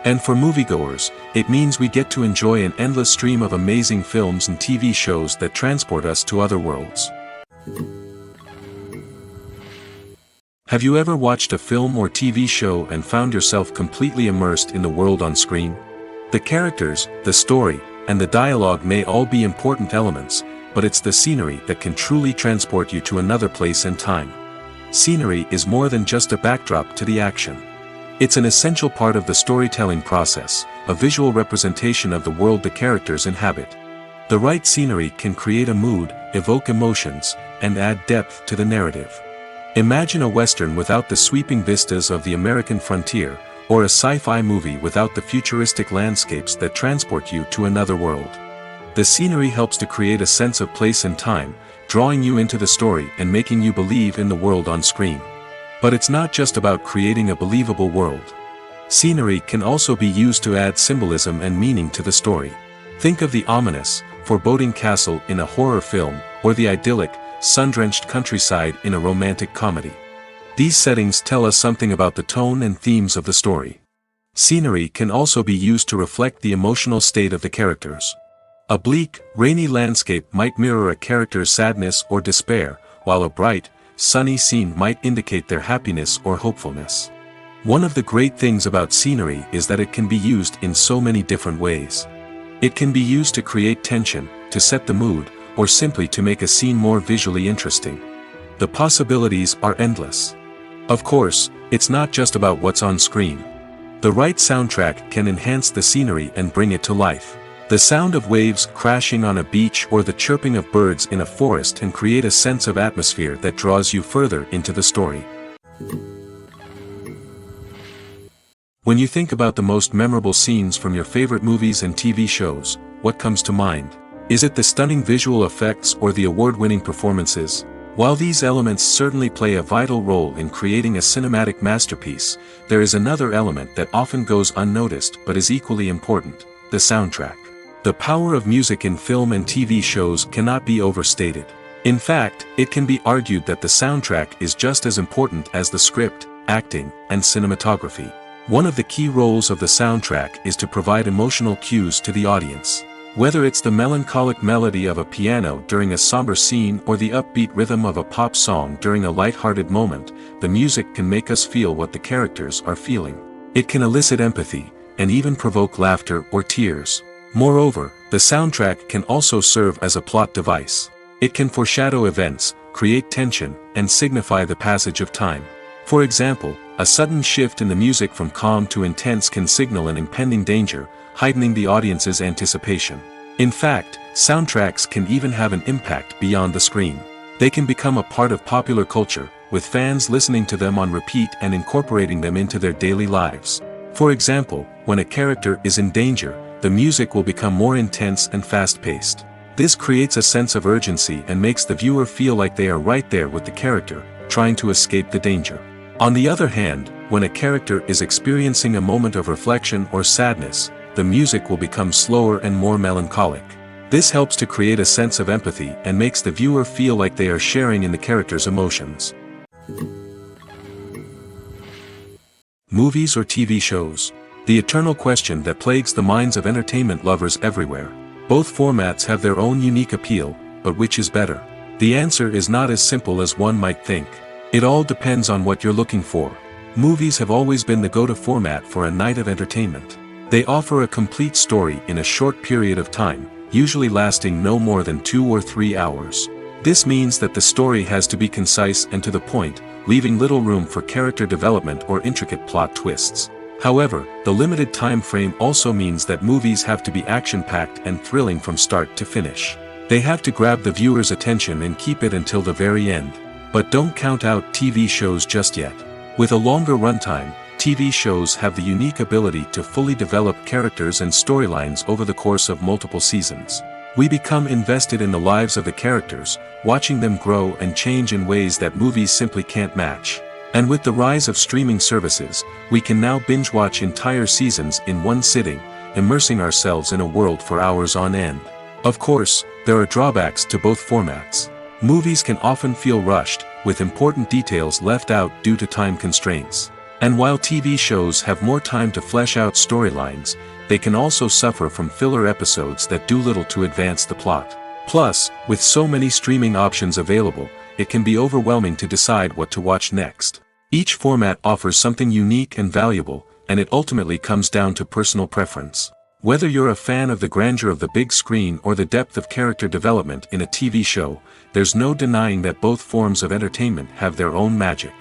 And for moviegoers, it means we get to enjoy an endless stream of amazing films and TV shows that transport us to other worlds. Have you ever watched a film or TV show and found yourself completely immersed in the world on screen? The characters, the story, and the dialogue may all be important elements, but it's the scenery that can truly transport you to another place and time. Scenery is more than just a backdrop to the action. It's an essential part of the storytelling process, a visual representation of the world the characters inhabit. The right scenery can create a mood, evoke emotions, and add depth to the narrative. Imagine a Western without the sweeping vistas of the American frontier, or a sci-fi movie without the futuristic landscapes that transport you to another world. The scenery helps to create a sense of place and time, drawing you into the story and making you believe in the world on screen. But it's not just about creating a believable world. Scenery can also be used to add symbolism and meaning to the story. Think of the ominous, foreboding castle in a horror film, or the idyllic, sun-drenched countryside in a romantic comedy. These settings tell us something about the tone and themes of the story. Scenery can also be used to reflect the emotional state of the characters. A bleak, rainy landscape might mirror a character's sadness or despair, while a bright, sunny scene might indicate their happiness or hopefulness. One of the great things about scenery is that it can be used in so many different ways. It can be used to create tension, to set the mood, or simply to make a scene more visually interesting. The possibilities are endless. Of course, it's not just about what's on screen. The right soundtrack can enhance the scenery and bring it to life. The sound of waves crashing on a beach or the chirping of birds in a forest can create a sense of atmosphere that draws you further into the story. When you think about the most memorable scenes from your favorite movies and TV shows, what comes to mind? Is it the stunning visual effects or the award-winning performances? While these elements certainly play a vital role in creating a cinematic masterpiece, there is another element that often goes unnoticed but is equally important: the soundtrack. The power of music in film and TV shows cannot be overstated. In fact, it can be argued that the soundtrack is just as important as the script, acting, and cinematography. One of the key roles of the soundtrack is to provide emotional cues to the audience. Whether it's the melancholic melody of a piano during a somber scene or the upbeat rhythm of a pop song during a light-hearted moment, the music can make us feel what the characters are feeling. It can elicit empathy, and even provoke laughter or tears. Moreover, the soundtrack can also serve as a plot device. It can foreshadow events, create tension, and signify the passage of time. For example, a sudden shift in the music from calm to intense can signal an impending danger, heightening the audience's anticipation. In fact, soundtracks can even have an impact beyond the screen. They can become a part of popular culture, with fans listening to them on repeat and incorporating them into their daily lives. For example, when a character is in danger, the music will become more intense and fast-paced. This creates a sense of urgency and makes the viewer feel like they are right there with the character, trying to escape the danger. On the other hand, when a character is experiencing a moment of reflection or sadness, the music will become slower and more melancholic. This helps to create a sense of empathy and makes the viewer feel like they are sharing in the character's emotions. Movies or TV shows? The eternal question that plagues the minds of entertainment lovers everywhere. Both formats have their own unique appeal, but which is better? The answer is not as simple as one might think. It all depends on what you're looking for. Movies have always been the go-to format for a night of entertainment. They offer a complete story in a short period of time, usually lasting no more than 2 or 3 hours. This means that the story has to be concise and to the point, leaving little room for character development or intricate plot twists. However, the limited time frame also means that movies have to be action-packed and thrilling from start to finish. They have to grab the viewer's attention and keep it until the very end. But don't count out TV shows just yet. With a longer runtime, TV shows have the unique ability to fully develop characters and storylines over the course of multiple seasons. We become invested in the lives of the characters, watching them grow and change in ways that movies simply can't match. And with the rise of streaming services, we can now binge-watch entire seasons in one sitting, immersing ourselves in a world for hours on end. Of course, there are drawbacks to both formats. Movies can often feel rushed, with important details left out due to time constraints. And while TV shows have more time to flesh out storylines, they can also suffer from filler episodes that do little to advance the plot. Plus, with so many streaming options available, it can be overwhelming to decide what to watch next. Each format offers something unique and valuable, and it ultimately comes down to personal preference. Whether you're a fan of the grandeur of the big screen or the depth of character development in a TV show, there's no denying that both forms of entertainment have their own magic.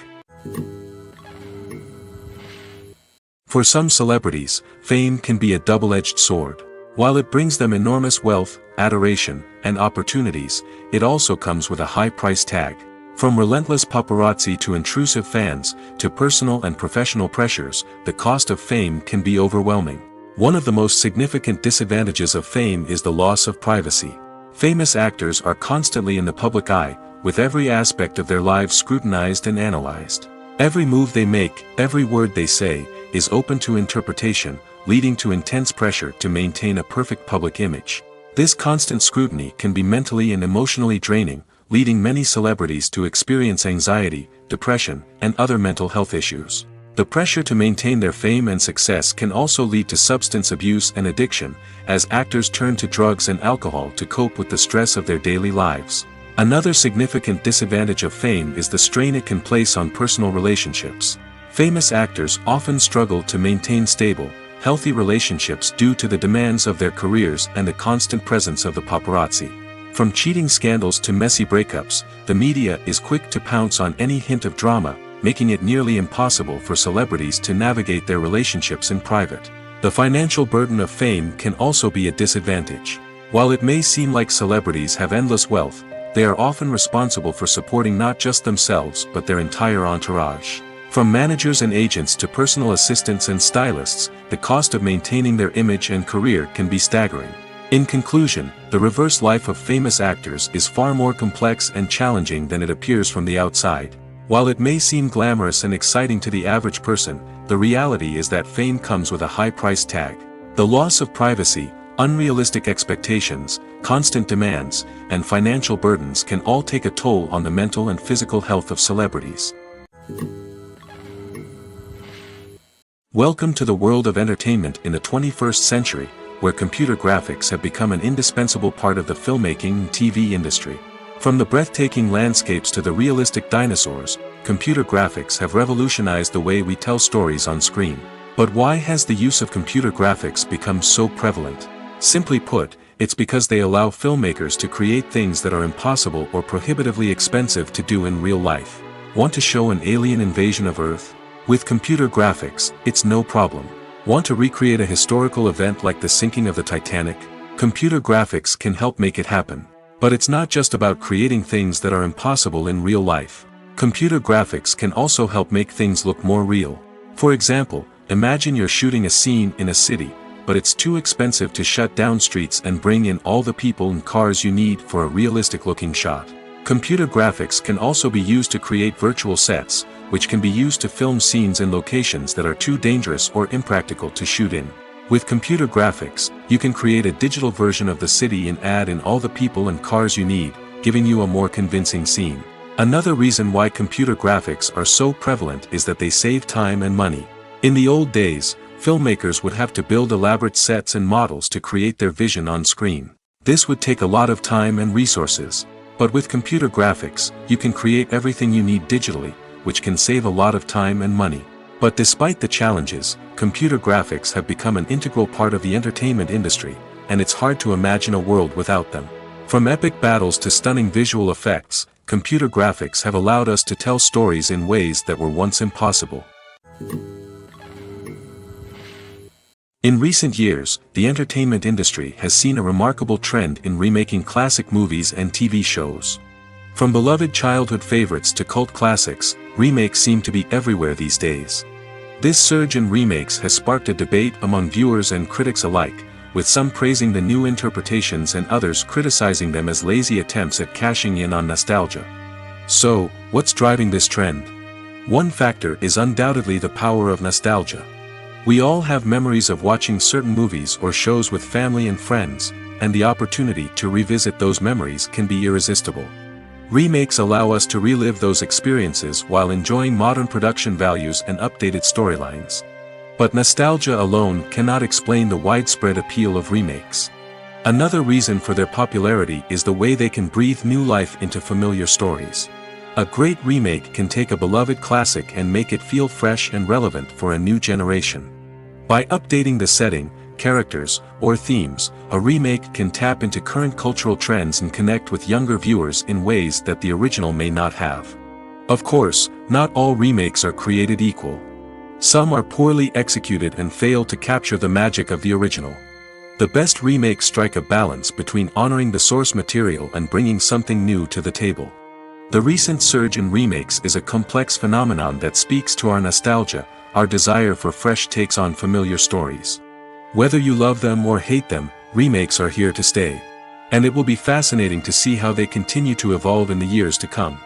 For some celebrities, fame can be a double-edged sword. While it brings them enormous wealth, adoration, and opportunities, it also comes with a high price tag. From relentless paparazzi to intrusive fans, to personal and professional pressures, the cost of fame can be overwhelming. One of the most significant disadvantages of fame is the loss of privacy. Famous actors are constantly in the public eye, with every aspect of their lives scrutinized and analyzed. Every move they make, every word they say, is open to interpretation, leading to intense pressure to maintain a perfect public image. This constant scrutiny can be mentally and emotionally draining, leading many celebrities to experience anxiety, depression, and other mental health issues. The pressure to maintain their fame and success can also lead to substance abuse and addiction, as actors turn to drugs and alcohol to cope with the stress of their daily lives. Another significant disadvantage of fame is the strain it can place on personal relationships. Famous actors often struggle to maintain stable, healthy relationships due to the demands of their careers and the constant presence of the paparazzi. From cheating scandals to messy breakups, the media is quick to pounce on any hint of drama, making it nearly impossible for celebrities to navigate their relationships in private. The financial burden of fame can also be a disadvantage. While it may seem like celebrities have endless wealth, they are often responsible for supporting not just themselves but their entire entourage. From managers and agents to personal assistants and stylists, the cost of maintaining their image and career can be staggering. In conclusion, the reverse life of famous actors is far more complex and challenging than it appears from the outside. While it may seem glamorous and exciting to the average person, the reality is that fame comes with a high price tag. The loss of privacy, unrealistic expectations, constant demands, and financial burdens can all take a toll on the mental and physical health of celebrities. Welcome to the world of entertainment in the 21st century, where computer graphics have become an indispensable part of the filmmaking and TV industry. From the breathtaking landscapes to the realistic dinosaurs, computer graphics have revolutionized the way we tell stories on screen. But why has the use of computer graphics become so prevalent? Simply put, it's because they allow filmmakers to create things that are impossible or prohibitively expensive to do in real life. Want to show an alien invasion of Earth? With computer graphics, it's no problem. Want to recreate a historical event like the sinking of the Titanic? Computer graphics can help make it happen. But it's not just about creating things that are impossible in real life. Computer graphics can also help make things look more real. For example, imagine you're shooting a scene in a city, but it's too expensive to shut down streets and bring in all the people and cars you need for a realistic-looking shot. Computer graphics can also be used to create virtual sets, which can be used to film scenes in locations that are too dangerous or impractical to shoot in. With computer graphics, you can create a digital version of the city and add in all the people and cars you need, giving you a more convincing scene. Another reason why computer graphics are so prevalent is that they save time and money. In the old days, filmmakers would have to build elaborate sets and models to create their vision on screen. This would take a lot of time and resources. But with computer graphics, you can create everything you need digitally, which can save a lot of time and money. But despite the challenges, computer graphics have become an integral part of the entertainment industry, and it's hard to imagine a world without them. From epic battles to stunning visual effects, computer graphics have allowed us to tell stories in ways that were once impossible. In recent years, the entertainment industry has seen a remarkable trend in remaking classic movies and TV shows. From beloved childhood favorites to cult classics, remakes seem to be everywhere these days. This surge in remakes has sparked a debate among viewers and critics alike, with some praising the new interpretations and others criticizing them as lazy attempts at cashing in on nostalgia. So, what's driving this trend? One factor is undoubtedly the power of nostalgia. We all have memories of watching certain movies or shows with family and friends, and the opportunity to revisit those memories can be irresistible. Remakes allow us to relive those experiences while enjoying modern production values and updated storylines. But nostalgia alone cannot explain the widespread appeal of remakes. Another reason for their popularity is the way they can breathe new life into familiar stories. A great remake can take a beloved classic and make it feel fresh and relevant for a new generation. By updating the setting, characters, or themes, a remake can tap into current cultural trends and connect with younger viewers in ways that the original may not have. Of course, not all remakes are created equal. Some are poorly executed and fail to capture the magic of the original. The best remakes strike a balance between honoring the source material and bringing something new to the table. The recent surge in remakes is a complex phenomenon that speaks to our nostalgia, our desire for fresh takes on familiar stories. Whether you love them or hate them, remakes are here to stay. And it will be fascinating to see how they continue to evolve in the years to come.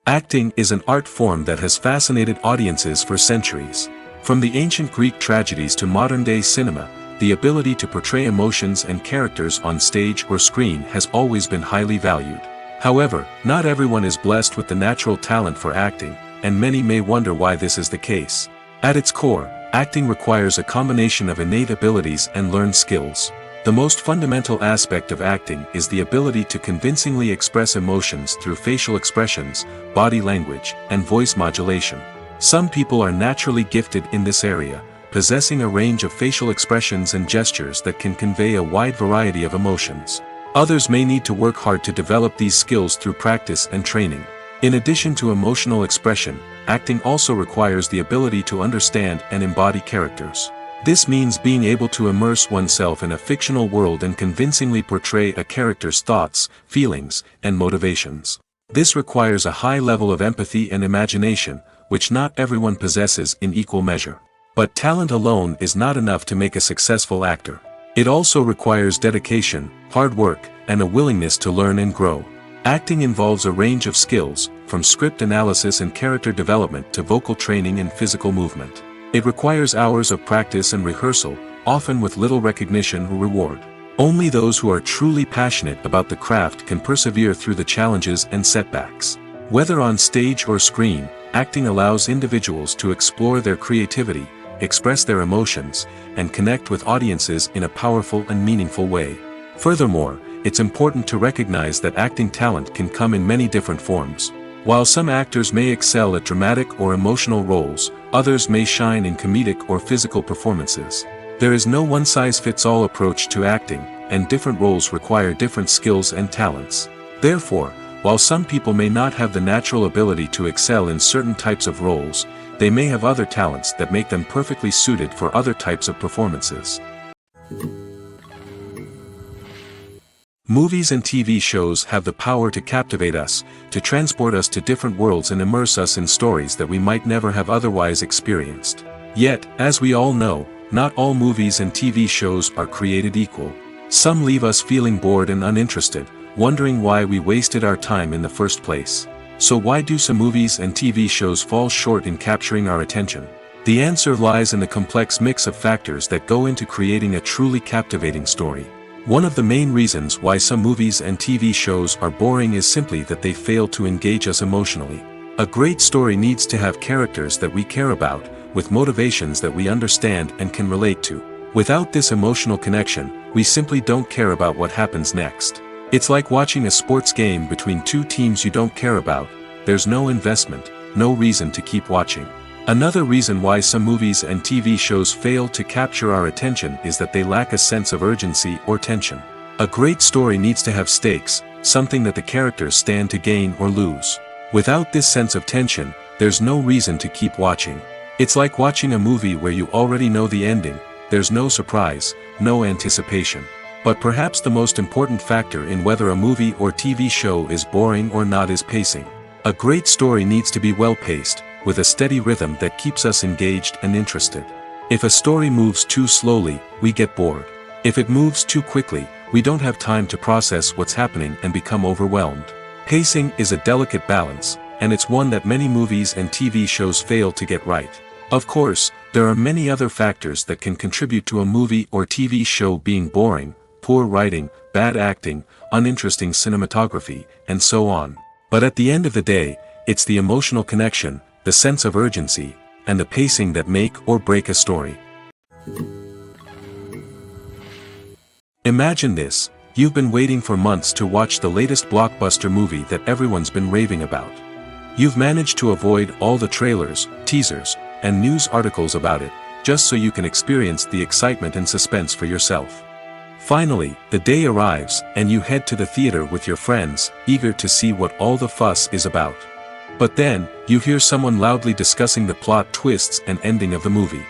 Acting is an art form that has fascinated audiences for centuries. From the ancient Greek tragedies to modern-day cinema, the ability to portray emotions and characters on stage or screen has always been highly valued. However, not everyone is blessed with the natural talent for acting, and many may wonder why this is the case. At its core, acting requires a combination of innate abilities and learned skills. The most fundamental aspect of acting is the ability to convincingly express emotions through facial expressions, body language, and voice modulation. Some people are naturally gifted in this area, possessing a range of facial expressions and gestures that can convey a wide variety of emotions. Others may need to work hard to develop these skills through practice and training. In addition to emotional expression, acting also requires the ability to understand and embody characters. This means being able to immerse oneself in a fictional world and convincingly portray a character's thoughts, feelings, and motivations. This requires a high level of empathy and imagination, which not everyone possesses in equal measure. But talent alone is not enough to make a successful actor. It also requires dedication, hard work, and a willingness to learn and grow. Acting involves a range of skills, from script analysis and character development to vocal training and physical movement. It requires hours of practice and rehearsal, often with little recognition or reward. Only those who are truly passionate about the craft can persevere through the challenges and setbacks. Whether on stage or screen, acting allows individuals to explore their creativity, express their emotions, and connect with audiences in a powerful and meaningful way. Furthermore, it's important to recognize that acting talent can come in many different forms. While some actors may excel at dramatic or emotional roles, others may shine in comedic or physical performances. There is no one-size-fits-all approach to acting, and different roles require different skills and talents. Therefore, while some people may not have the natural ability to excel in certain types of roles, they may have other talents that make them perfectly suited for other types of performances. Movies and TV shows have the power to captivate us, to transport us to different worlds and immerse us in stories that we might never have otherwise experienced. Yet, as we all know, not all movies and TV shows are created equal. Some leave us feeling bored and uninterested, wondering why we wasted our time in the first place. So why do some movies and TV shows fall short in capturing our attention? The answer lies in the complex mix of factors that go into creating a truly captivating story. One of the main reasons why some movies and TV shows are boring is simply that they fail to engage us emotionally. A great story needs to have characters that we care about, with motivations that we understand and can relate to. Without this emotional connection, we simply don't care about what happens next. It's like watching a sports game between two teams you don't care about. There's no investment, no reason to keep watching. Another reason why some movies and TV shows fail to capture our attention is that they lack a sense of urgency or tension. A great story needs to have stakes, something that the characters stand to gain or lose. Without this sense of tension, there's no reason to keep watching. It's like watching a movie where you already know the ending. There's no surprise, no anticipation. But perhaps the most important factor in whether a movie or TV show is boring or not is pacing. A great story needs to be well-paced, with a steady rhythm that keeps us engaged and interested. If a story moves too slowly, we get bored. If it moves too quickly, we don't have time to process what's happening and become overwhelmed. Pacing is a delicate balance, and it's one that many movies and TV shows fail to get right. Of course, there are many other factors that can contribute to a movie or TV show being boring: poor writing, bad acting, uninteresting cinematography, and so on. But at the end of the day, it's the emotional connection, the sense of urgency, and the pacing that make or break a story. Imagine this: you've been waiting for months to watch the latest blockbuster movie that everyone's been raving about. You've managed to avoid all the trailers, teasers, and news articles about it, just so you can experience the excitement and suspense for yourself. Finally, the day arrives, and you head to the theater with your friends, eager to see what all the fuss is about. But then, you hear someone loudly discussing the plot twists and ending of the movie.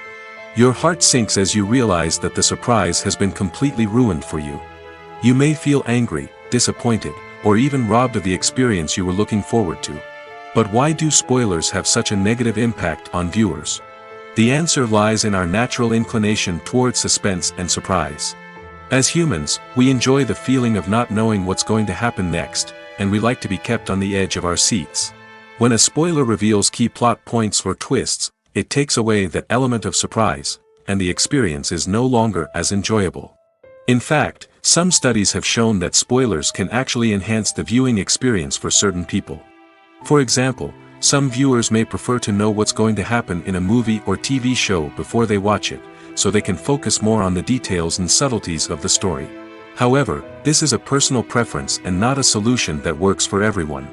Your heart sinks as you realize that the surprise has been completely ruined for you. You may feel angry, disappointed, or even robbed of the experience you were looking forward to. But why do spoilers have such a negative impact on viewers? The answer lies in our natural inclination towards suspense and surprise. As humans, we enjoy the feeling of not knowing what's going to happen next, and we like to be kept on the edge of our seats. When a spoiler reveals key plot points or twists, it takes away that element of surprise, and the experience is no longer as enjoyable. In fact, some studies have shown that spoilers can actually enhance the viewing experience for certain people. For example, some viewers may prefer to know what's going to happen in a movie or TV show before they watch it, so they can focus more on the details and subtleties of the story. However, this is a personal preference and not a solution that works for everyone.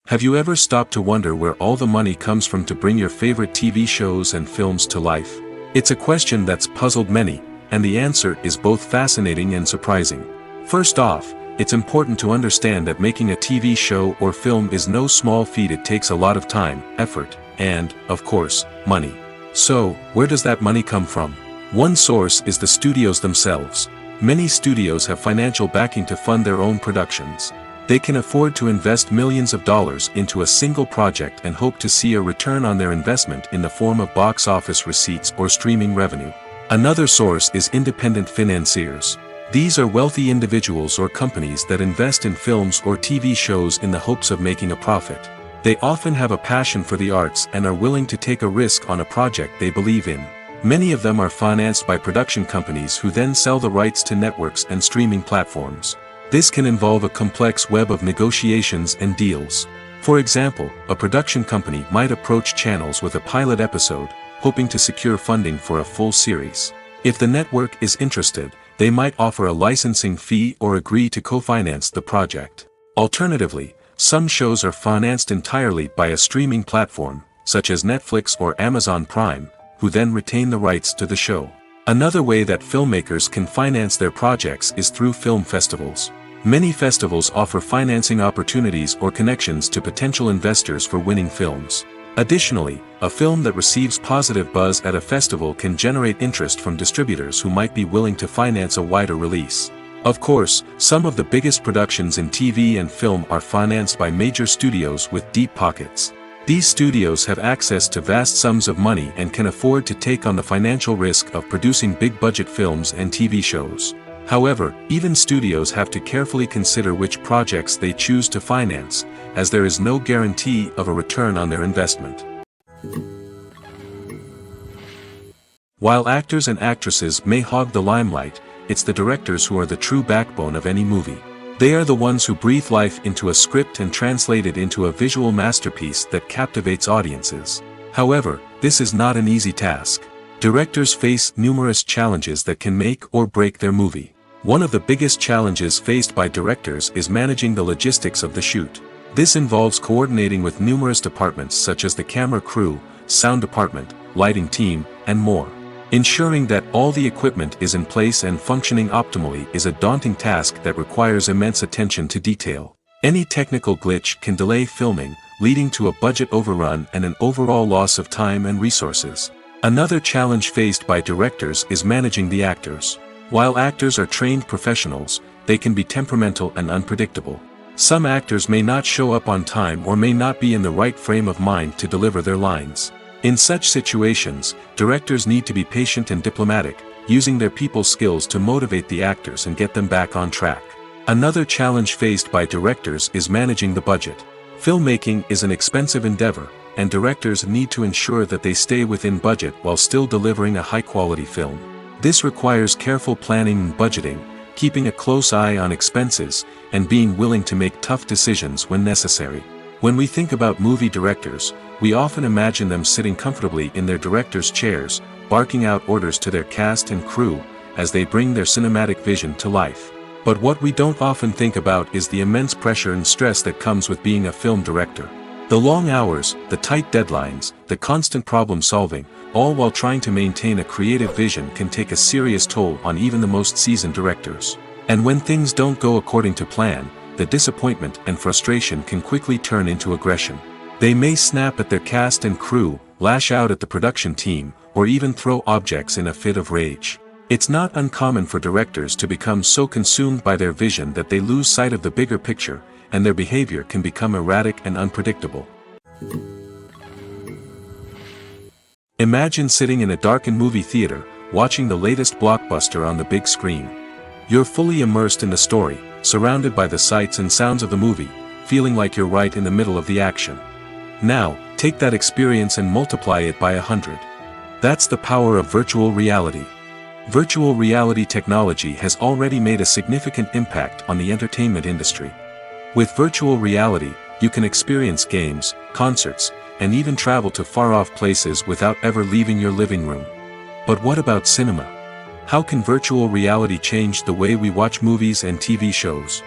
Have you ever stopped to wonder where all the money comes from to bring your favorite TV shows and films to life? It's a question that's puzzled many, and the answer is both fascinating and surprising. First off, it's important to understand that making a TV show or film is no small feat. It takes a lot of time, effort, and, of course, money. So, where does that money come from? One source is the studios themselves. Many studios have financial backing to fund their own productions. They can afford to invest millions of dollars into a single project and hope to see a return on their investment in the form of box office receipts or streaming revenue. Another source is independent financiers. These are wealthy individuals or companies that invest in films or TV shows in the hopes of making a profit. They often have a passion for the arts and are willing to take a risk on a project they believe in. Many of them are financed by production companies who then sell the rights to networks and streaming platforms. This can involve a complex web of negotiations and deals. For example, a production company might approach channels with a pilot episode, hoping to secure funding for a full series. If the network is interested, they might offer a licensing fee or agree to co-finance the project. Alternatively, some shows are financed entirely by a streaming platform, such as Netflix or Amazon Prime, who then retain the rights to the show. Another way that filmmakers can finance their projects is through film festivals. Many festivals offer financing opportunities or connections to potential investors for winning films. Additionally, a film that receives positive buzz at a festival can generate interest from distributors who might be willing to finance a wider release. Of course, some of the biggest productions in TV and film are financed by major studios with deep pockets. These studios have access to vast sums of money and can afford to take on the financial risk of producing big-budget films and TV shows. However, even studios have to carefully consider which projects they choose to finance, as there is no guarantee of a return on their investment. While actors and actresses may hog the limelight, it's the directors who are the true backbone of any movie. They are the ones who breathe life into a script and translate it into a visual masterpiece that captivates audiences. However, this is not an easy task. Directors face numerous challenges that can make or break their movie. One of the biggest challenges faced by directors is managing the logistics of the shoot. This involves coordinating with numerous departments such as the camera crew, sound department, lighting team, and more. Ensuring that all the equipment is in place and functioning optimally is a daunting task that requires immense attention to detail. Any technical glitch can delay filming, leading to a budget overrun and an overall loss of time and resources. Another challenge faced by directors is managing the actors. While actors are trained professionals, they can be temperamental and unpredictable. Some actors may not show up on time or may not be in the right frame of mind to deliver their lines. In such situations, directors need to be patient and diplomatic, using their people skills to motivate the actors and get them back on track. Another challenge faced by directors is managing the budget. Filmmaking is an expensive endeavor, and directors need to ensure that they stay within budget while still delivering a high-quality film. This requires careful planning and budgeting, keeping a close eye on expenses, and being willing to make tough decisions when necessary. When we think about movie directors, we often imagine them sitting comfortably in their director's chairs, barking out orders to their cast and crew, as they bring their cinematic vision to life. But what we don't often think about is the immense pressure and stress that comes with being a film director. The long hours, the tight deadlines, the constant problem solving, all while trying to maintain a creative vision can take a serious toll on even the most seasoned directors. And when things don't go according to plan, the disappointment and frustration can quickly turn into aggression. They may snap at their cast and crew, lash out at the production team, or even throw objects in a fit of rage. It's not uncommon for directors to become so consumed by their vision that they lose sight of the bigger picture, and their behavior can become erratic and unpredictable. Imagine sitting in a darkened movie theater, watching the latest blockbuster on the big screen. You're fully immersed in the story, surrounded by the sights and sounds of the movie, feeling like you're right in the middle of the action. Now, take that experience and multiply it by 100. That's the power of virtual reality. Virtual reality technology has already made a significant impact on the entertainment industry. With virtual reality, you can experience games, concerts, and even travel to far-off places without ever leaving your living room. But what about cinema? How can virtual reality change the way we watch movies and TV shows?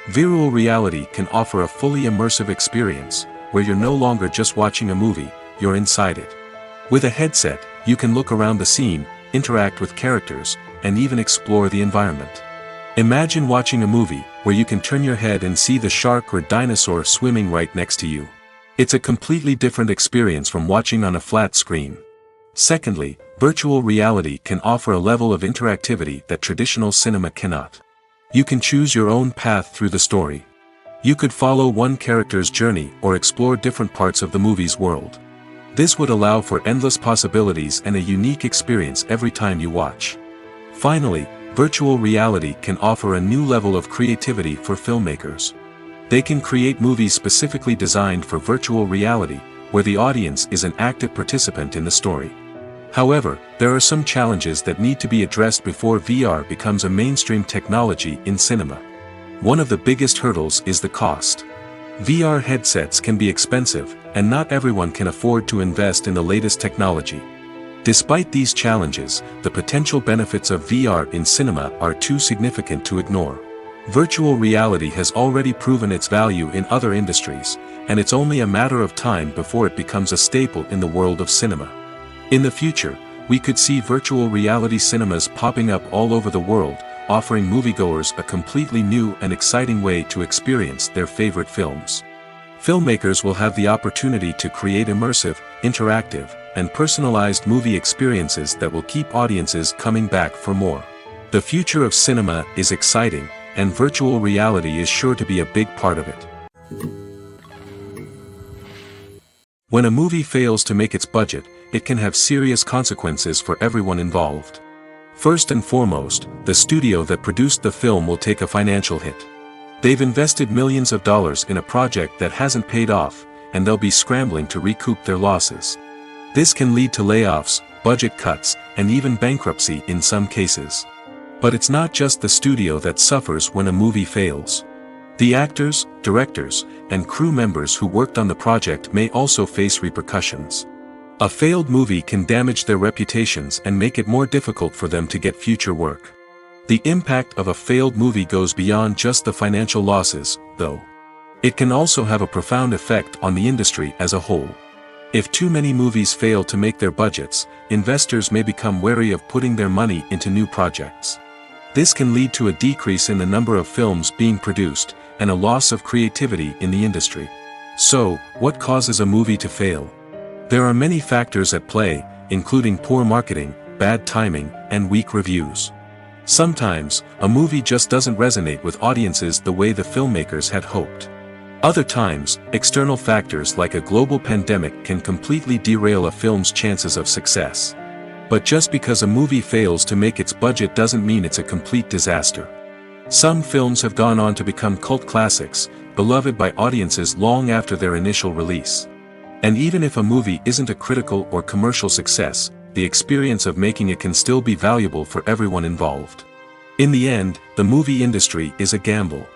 Virtual reality can offer a fully immersive experience, where you're no longer just watching a movie, you're inside it. With a headset, you can look around the scene, interact with characters, and even explore the environment. Imagine watching a movie, where you can turn your head and see the shark or dinosaur swimming right next to you. It's a completely different experience from watching on a flat screen. Secondly, virtual reality can offer a level of interactivity that traditional cinema cannot. You can choose your own path through the story. You could follow one character's journey or explore different parts of the movie's world. This would allow for endless possibilities and a unique experience every time you watch. Finally, virtual reality can offer a new level of creativity for filmmakers. They can create movies specifically designed for virtual reality, where the audience is an active participant in the story. However, there are some challenges that need to be addressed before VR becomes a mainstream technology in cinema. One of the biggest hurdles is the cost. VR headsets can be expensive, and not everyone can afford to invest in the latest technology. Despite these challenges, the potential benefits of VR in cinema are too significant to ignore. Virtual reality has already proven its value in other industries, and it's only a matter of time before it becomes a staple in the world of cinema. In the future, we could see virtual reality cinemas popping up all over the world, offering moviegoers a completely new and exciting way to experience their favorite films. Filmmakers will have the opportunity to create immersive, interactive, and personalized movie experiences that will keep audiences coming back for more. The future of cinema is exciting, and virtual reality is sure to be a big part of it. When a movie fails to make its budget, it can have serious consequences for everyone involved. First and foremost, the studio that produced the film will take a financial hit. They've invested millions of dollars in a project that hasn't paid off, and they'll be scrambling to recoup their losses. This can lead to layoffs, budget cuts, and even bankruptcy in some cases. But it's not just the studio that suffers when a movie fails. The actors, directors, and crew members who worked on the project may also face repercussions. A failed movie can damage their reputations and make it more difficult for them to get future work. The impact of a failed movie goes beyond just the financial losses, though. It can also have a profound effect on the industry as a whole. If too many movies fail to make their budgets, investors may become wary of putting their money into new projects. This can lead to a decrease in the number of films being produced, and a loss of creativity in the industry. So, what causes a movie to fail? There are many factors at play, including poor marketing, bad timing, and weak reviews. Sometimes, a movie just doesn't resonate with audiences the way the filmmakers had hoped. Other times, external factors like a global pandemic can completely derail a film's chances of success. But just because a movie fails to make its budget doesn't mean it's a complete disaster. Some films have gone on to become cult classics, beloved by audiences long after their initial release. And even if a movie isn't a critical or commercial success, the experience of making it can still be valuable for everyone involved. In the end, the movie industry is a gamble.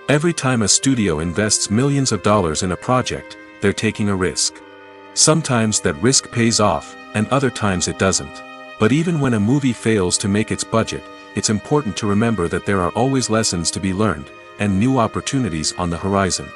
Every time a studio invests millions of dollars in a project, they're taking a risk. Sometimes that risk pays off, and other times it doesn't. But even when a movie fails to make its budget, it's important to remember that there are always lessons to be learned, and new opportunities on the horizon.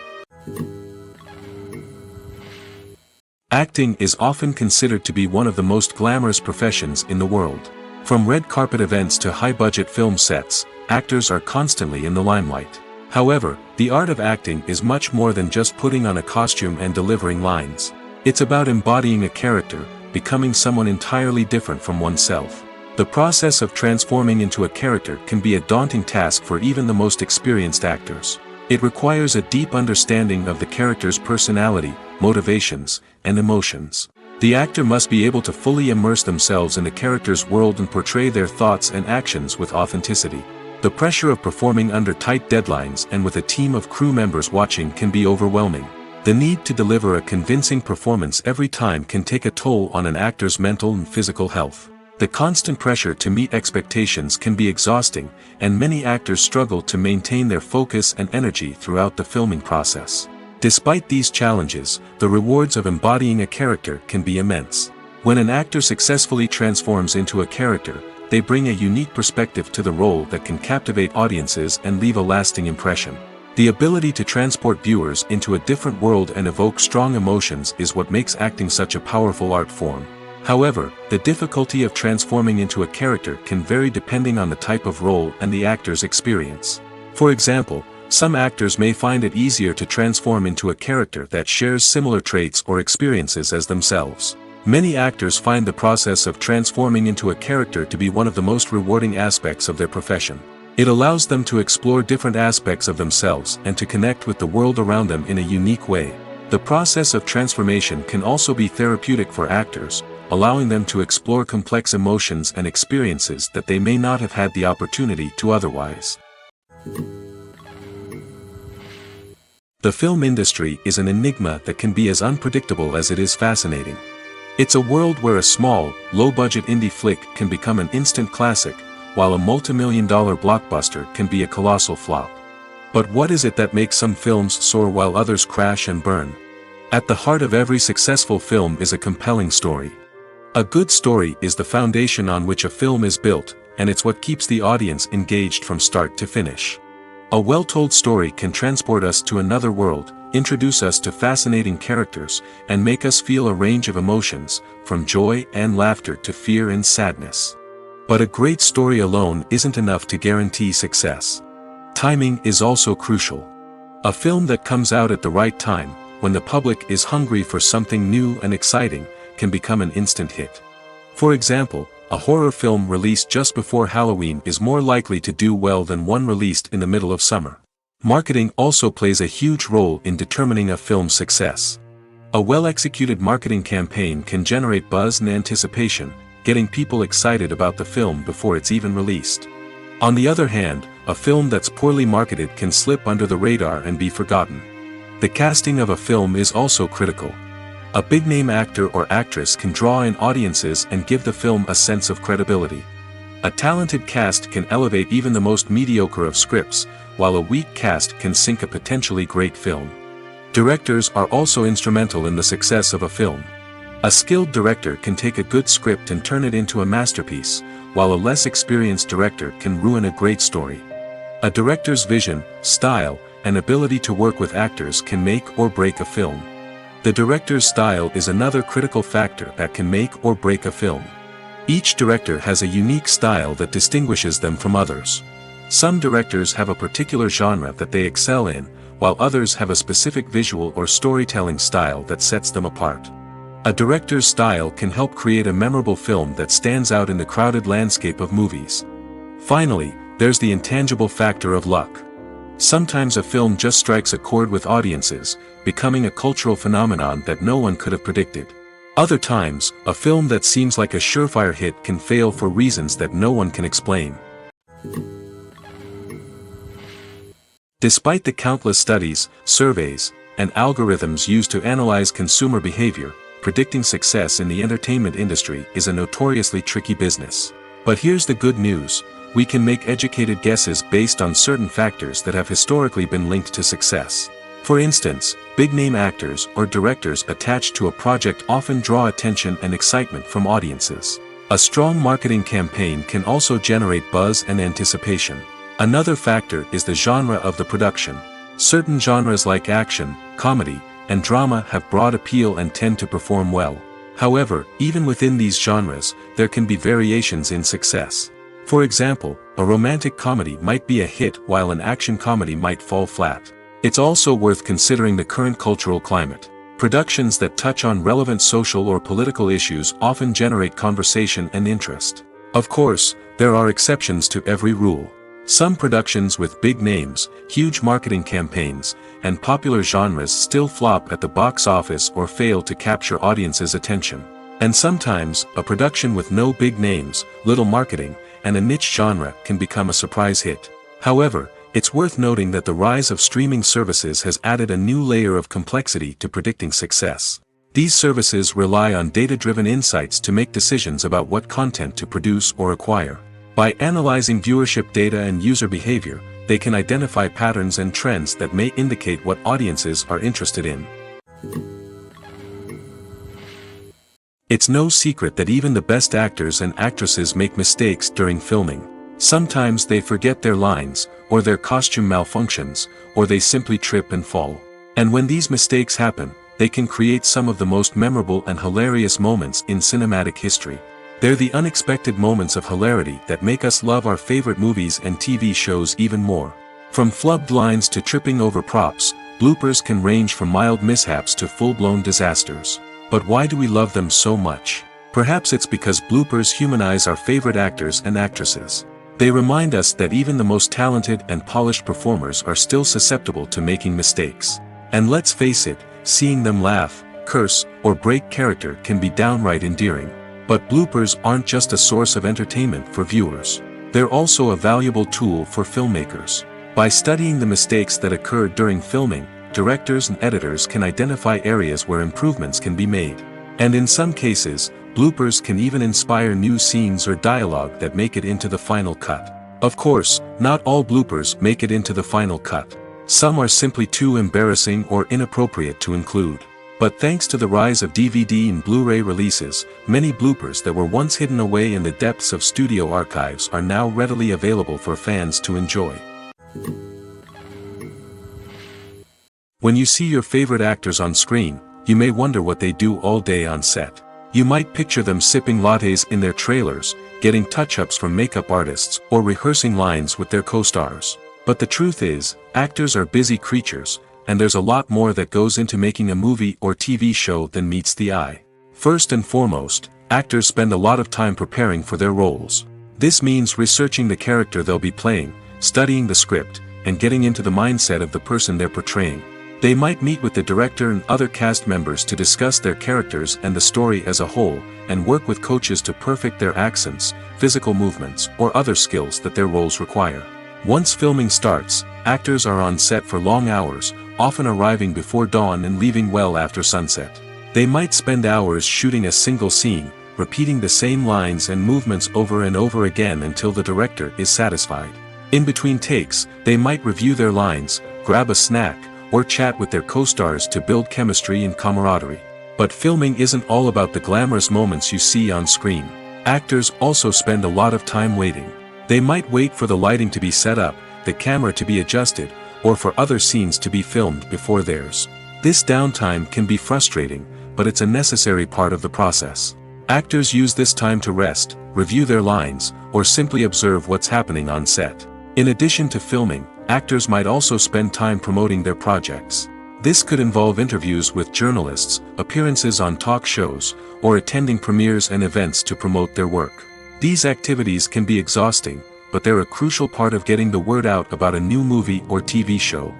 Acting is often considered to be one of the most glamorous professions in the world. From red carpet events to high-budget film sets, actors are constantly in the limelight. However, the art of acting is much more than just putting on a costume and delivering lines. It's about embodying a character, becoming someone entirely different from oneself. The process of transforming into a character can be a daunting task for even the most experienced actors. It requires a deep understanding of the character's personality, motivations, and emotions. The actor must be able to fully immerse themselves in the character's world and portray their thoughts and actions with authenticity. The pressure of performing under tight deadlines and with a team of crew members watching can be overwhelming. The need to deliver a convincing performance every time can take a toll on an actor's mental and physical health. The constant pressure to meet expectations can be exhausting, and many actors struggle to maintain their focus and energy throughout the filming process. Despite these challenges, the rewards of embodying a character can be immense. When an actor successfully transforms into a character, they bring a unique perspective to the role that can captivate audiences and leave a lasting impression. The ability to transport viewers into a different world and evoke strong emotions is what makes acting such a powerful art form. However, the difficulty of transforming into a character can vary depending on the type of role and the actor's experience. For example, some actors may find it easier to transform into a character that shares similar traits or experiences as themselves. Many actors find the process of transforming into a character to be one of the most rewarding aspects of their profession. It allows them to explore different aspects of themselves and to connect with the world around them in a unique way. The process of transformation can also be therapeutic for actors, allowing them to explore complex emotions and experiences that they may not have had the opportunity to otherwise. The film industry is an enigma that can be as unpredictable as it is fascinating. It's a world where a small, low-budget indie flick can become an instant classic, while a multi-million-dollar blockbuster can be a colossal flop. But what is it that makes some films soar while others crash and burn? At the heart of every successful film is a compelling story. A good story is the foundation on which a film is built, and it's what keeps the audience engaged from start to finish. A well-told story can transport us to another world, introduce us to fascinating characters, and make us feel a range of emotions, from joy and laughter to fear and sadness. But a great story alone isn't enough to guarantee success. Timing is also crucial. A film that comes out at the right time, when the public is hungry for something new and exciting, can become an instant hit. For example, a horror film released just before Halloween is more likely to do well than one released in the middle of summer. Marketing also plays a huge role in determining a film's success. A well-executed marketing campaign can generate buzz and anticipation, getting people excited about the film before it's even released. On the other hand, a film that's poorly marketed can slip under the radar and be forgotten. The casting of a film is also critical. A big-name actor or actress can draw in audiences and give the film a sense of credibility. A talented cast can elevate even the most mediocre of scripts, while a weak cast can sink a potentially great film. Directors are also instrumental in the success of a film. A skilled director can take a good script and turn it into a masterpiece, while a less experienced director can ruin a great story. A director's vision, style, and ability to work with actors can make or break a film. The director's style is another critical factor that can make or break a film. Each director has a unique style that distinguishes them from others. Some directors have a particular genre that they excel in, while others have a specific visual or storytelling style that sets them apart. A director's style can help create a memorable film that stands out in the crowded landscape of movies. Finally, there's the intangible factor of luck. Sometimes a film just strikes a chord with audiences, becoming a cultural phenomenon that no one could have predicted. Other times, a film that seems like a surefire hit can fail for reasons that no one can explain. Despite the countless studies, surveys, and algorithms used to analyze consumer behavior, predicting success in the entertainment industry is a notoriously tricky business. But here's the good news: we can make educated guesses based on certain factors that have historically been linked to success. For instance, big-name actors or directors attached to a project often draw attention and excitement from audiences. A strong marketing campaign can also generate buzz and anticipation. Another factor is the genre of the production. Certain genres like action, comedy, and drama have broad appeal and tend to perform well. However, even within these genres, there can be variations in success. For example, a romantic comedy might be a hit while an action comedy might fall flat. It's also worth considering the current cultural climate. Productions that touch on relevant social or political issues often generate conversation and interest. Of course, there are exceptions to every rule. Some productions with big names, huge marketing campaigns, and popular genres still flop at the box office or fail to capture audiences' attention. And sometimes, a production with no big names, little marketing, and a niche genre can become a surprise hit. However, it's worth noting that the rise of streaming services has added a new layer of complexity to predicting success. These services rely on data-driven insights to make decisions about what content to produce or acquire. By analyzing viewership data and user behavior, they can identify patterns and trends that may indicate what audiences are interested in. It's no secret that even the best actors and actresses make mistakes during filming. Sometimes they forget their lines, or their costume malfunctions, or they simply trip and fall. And when these mistakes happen, they can create some of the most memorable and hilarious moments in cinematic history. They're the unexpected moments of hilarity that make us love our favorite movies and TV shows even more. From flubbed lines to tripping over props, bloopers can range from mild mishaps to full-blown disasters. But why do we love them so much? Perhaps it's because bloopers humanize our favorite actors and actresses. They remind us that even the most talented and polished performers are still susceptible to making mistakes. And let's face it, seeing them laugh, curse, or break character can be downright endearing. But bloopers aren't just a source of entertainment for viewers. They're also a valuable tool for filmmakers. By studying the mistakes that occur during filming, directors and editors can identify areas where improvements can be made. And in some cases, bloopers can even inspire new scenes or dialogue that make it into the final cut. Of course, not all bloopers make it into the final cut. Some are simply too embarrassing or inappropriate to include. But thanks to the rise of DVD and Blu-ray releases, many bloopers that were once hidden away in the depths of studio archives are now readily available for fans to enjoy. When you see your favorite actors on screen, you may wonder what they do all day on set. You might picture them sipping lattes in their trailers, getting touch-ups from makeup artists, or rehearsing lines with their co-stars. But the truth is, actors are busy creatures, and there's a lot more that goes into making a movie or TV show than meets the eye. First and foremost, actors spend a lot of time preparing for their roles. This means researching the character they'll be playing, studying the script, and getting into the mindset of the person they're portraying. They might meet with the director and other cast members to discuss their characters and the story as a whole, and work with coaches to perfect their accents, physical movements, or other skills that their roles require. Once filming starts, actors are on set for long hours, often arriving before dawn and leaving well after sunset. They might spend hours shooting a single scene, repeating the same lines and movements over and over again until the director is satisfied. In between takes, they might review their lines, grab a snack, or chat with their co-stars to build chemistry and camaraderie. But filming isn't all about the glamorous moments you see on screen. Actors also spend a lot of time waiting. They might wait for the lighting to be set up, the camera to be adjusted, or for other scenes to be filmed before theirs. This downtime can be frustrating, but it's a necessary part of the process. Actors use this time to rest, review their lines, or simply observe what's happening on set. In addition to filming, actors might also spend time promoting their projects. This could involve interviews with journalists, appearances on talk shows, or attending premieres and events to promote their work. These activities can be exhausting, but they're a crucial part of getting the word out about a new movie or TV show.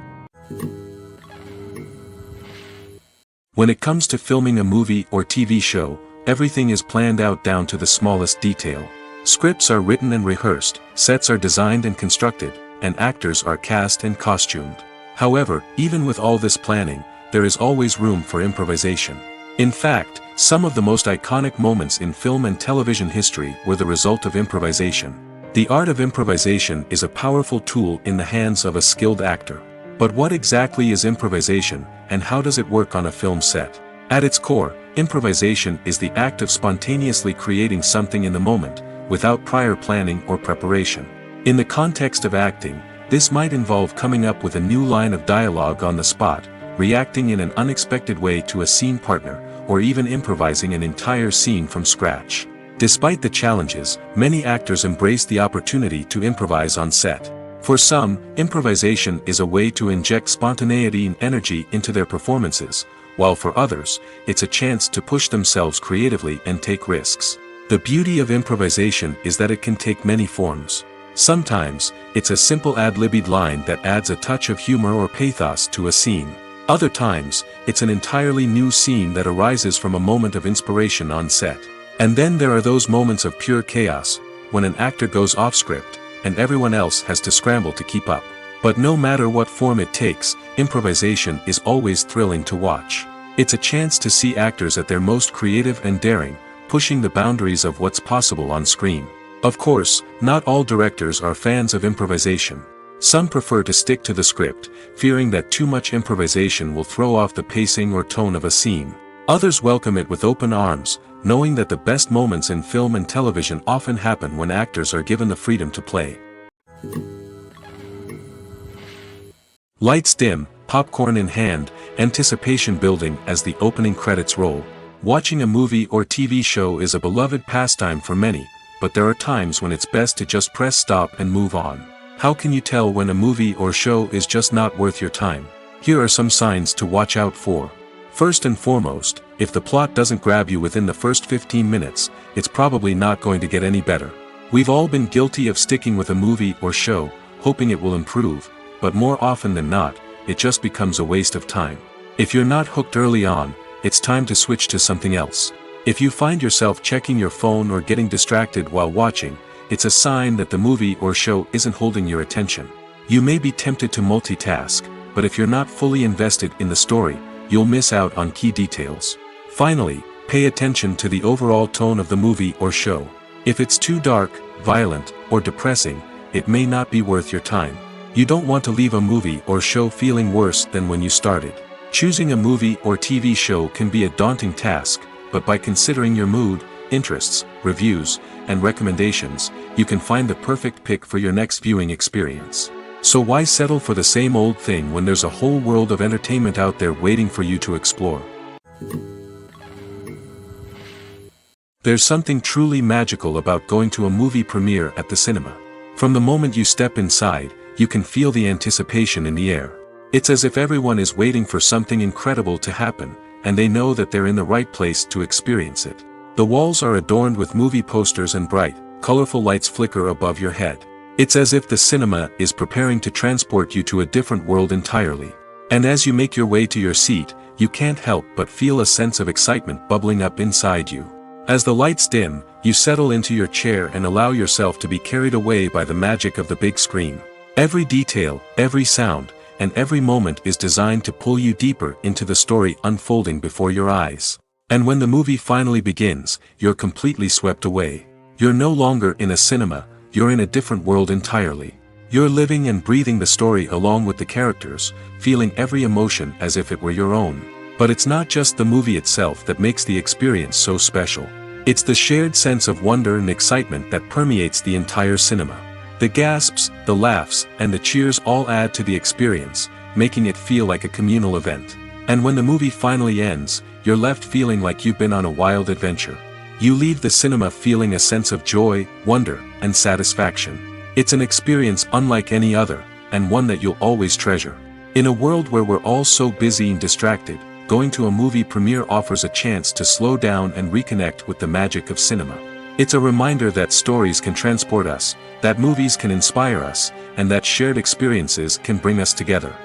When it comes to filming a movie or TV show, everything is planned out down to the smallest detail. Scripts are written and rehearsed, sets are designed and constructed, and actors are cast and costumed. However, even with all this planning, there is always room for improvisation. In fact, some of the most iconic moments in film and television history were the result of improvisation. The art of improvisation is a powerful tool in the hands of a skilled actor. But what exactly is improvisation, and how does it work on a film set? At its core, improvisation is the act of spontaneously creating something in the moment, without prior planning or preparation. In the context of acting, this might involve coming up with a new line of dialogue on the spot, reacting in an unexpected way to a scene partner, or even improvising an entire scene from scratch. Despite the challenges, many actors embrace the opportunity to improvise on set. For some, improvisation is a way to inject spontaneity and energy into their performances, while for others, it's a chance to push themselves creatively and take risks. The beauty of improvisation is that it can take many forms. Sometimes, it's a simple ad-libbed line that adds a touch of humor or pathos to a scene. Other times, it's an entirely new scene that arises from a moment of inspiration on set. And then there are those moments of pure chaos, when an actor goes off script, and everyone else has to scramble to keep up. But no matter what form it takes, improvisation is always thrilling to watch. It's a chance to see actors at their most creative and daring, pushing the boundaries of what's possible on screen. Of course, not all directors are fans of improvisation. Some prefer to stick to the script, fearing that too much improvisation will throw off the pacing or tone of a scene. Others welcome it with open arms, knowing that the best moments in film and television often happen when actors are given the freedom to play. Lights dim, popcorn in hand, anticipation building as the opening credits roll. Watching a movie or TV show is a beloved pastime for many, but there are times when it's best to just press stop and move on. How can you tell when a movie or show is just not worth your time? Here are some signs to watch out for. First and foremost, if the plot doesn't grab you within the first 15 minutes, it's probably not going to get any better. We've all been guilty of sticking with a movie or show, hoping it will improve, but more often than not, it just becomes a waste of time. If you're not hooked early on, it's time to switch to something else. If you find yourself checking your phone or getting distracted while watching, it's a sign that the movie or show isn't holding your attention. You may be tempted to multitask, but if you're not fully invested in the story, you'll miss out on key details. Finally, pay attention to the overall tone of the movie or show. If it's too dark, violent, or depressing, it may not be worth your time. You don't want to leave a movie or show feeling worse than when you started. Choosing a movie or TV show can be a daunting task, but by considering your mood, interests, reviews, and recommendations, you can find the perfect pick for your next viewing experience. So why settle for the same old thing when there's a whole world of entertainment out there waiting for you to explore? There's something truly magical about going to a movie premiere at the cinema. From the moment you step inside, you can feel the anticipation in the air. It's as if everyone is waiting for something incredible to happen, and they know that they're in the right place to experience it. The walls are adorned with movie posters and bright, colorful lights flicker above your head. It's as if the cinema is preparing to transport you to a different world entirely. And as you make your way to your seat, you can't help but feel a sense of excitement bubbling up inside you. As the lights dim, you settle into your chair and allow yourself to be carried away by the magic of the big screen. Every detail, every sound, and every moment is designed to pull you deeper into the story unfolding before your eyes. And when the movie finally begins, you're completely swept away. You're no longer in a cinema, you're in a different world entirely. You're living and breathing the story along with the characters, feeling every emotion as if it were your own. But it's not just the movie itself that makes the experience so special. It's the shared sense of wonder and excitement that permeates the entire cinema. The gasps, the laughs, and the cheers all add to the experience, making it feel like a communal event. And when the movie finally ends, you're left feeling like you've been on a wild adventure. You leave the cinema feeling a sense of joy, wonder, and satisfaction. It's an experience unlike any other, and one that you'll always treasure. In a world where we're all so busy and distracted, going to a movie premiere offers a chance to slow down and reconnect with the magic of cinema. It's a reminder that stories can transport us, that movies can inspire us, and that shared experiences can bring us together.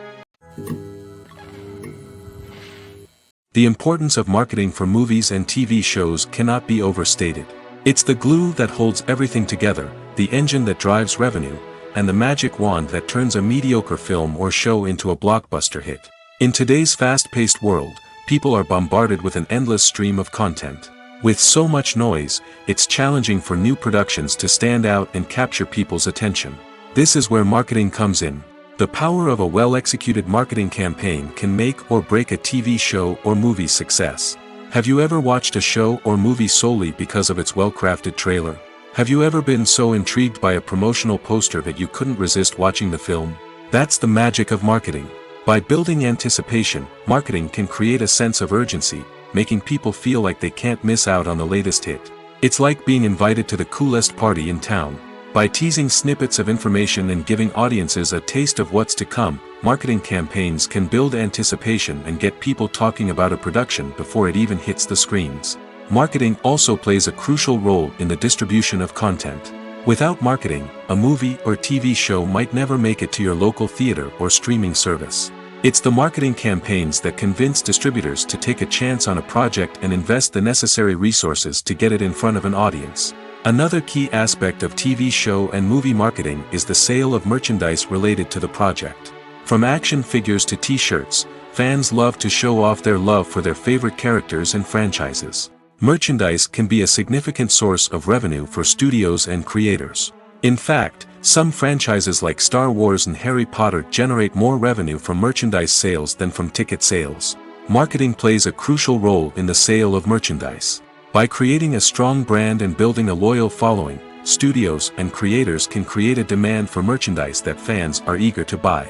The importance of marketing for movies and TV shows cannot be overstated. It's the glue that holds everything together, the engine that drives revenue, and the magic wand that turns a mediocre film or show into a blockbuster hit. In today's fast-paced world, people are bombarded with an endless stream of content. With so much noise, it's challenging for new productions to stand out and capture people's attention. This is where marketing comes in. The power of a well-executed marketing campaign can make or break a TV show or movie's success. Have you ever watched a show or movie solely because of its well-crafted trailer? Have you ever been so intrigued by a promotional poster that you couldn't resist watching the film? That's the magic of marketing. By building anticipation, marketing can create a sense of urgency, making people feel like they can't miss out on the latest hit. It's like being invited to the coolest party in town. By teasing snippets of information and giving audiences a taste of what's to come, marketing campaigns can build anticipation and get people talking about a production before it even hits the screens. Marketing also plays a crucial role in the distribution of content. Without marketing, a movie or TV show might never make it to your local theater or streaming service. It's the marketing campaigns that convince distributors to take a chance on a project and invest the necessary resources to get it in front of an audience. Another key aspect of TV show and movie marketing is the sale of merchandise related to the project. From action figures to t-shirts, fans love to show off their love for their favorite characters and franchises. Merchandise can be a significant source of revenue for studios and creators. In fact, some franchises like Star Wars and Harry Potter generate more revenue from merchandise sales than from ticket sales. Marketing plays a crucial role in the sale of merchandise. By creating a strong brand and building a loyal following, studios and creators can create a demand for merchandise that fans are eager to buy.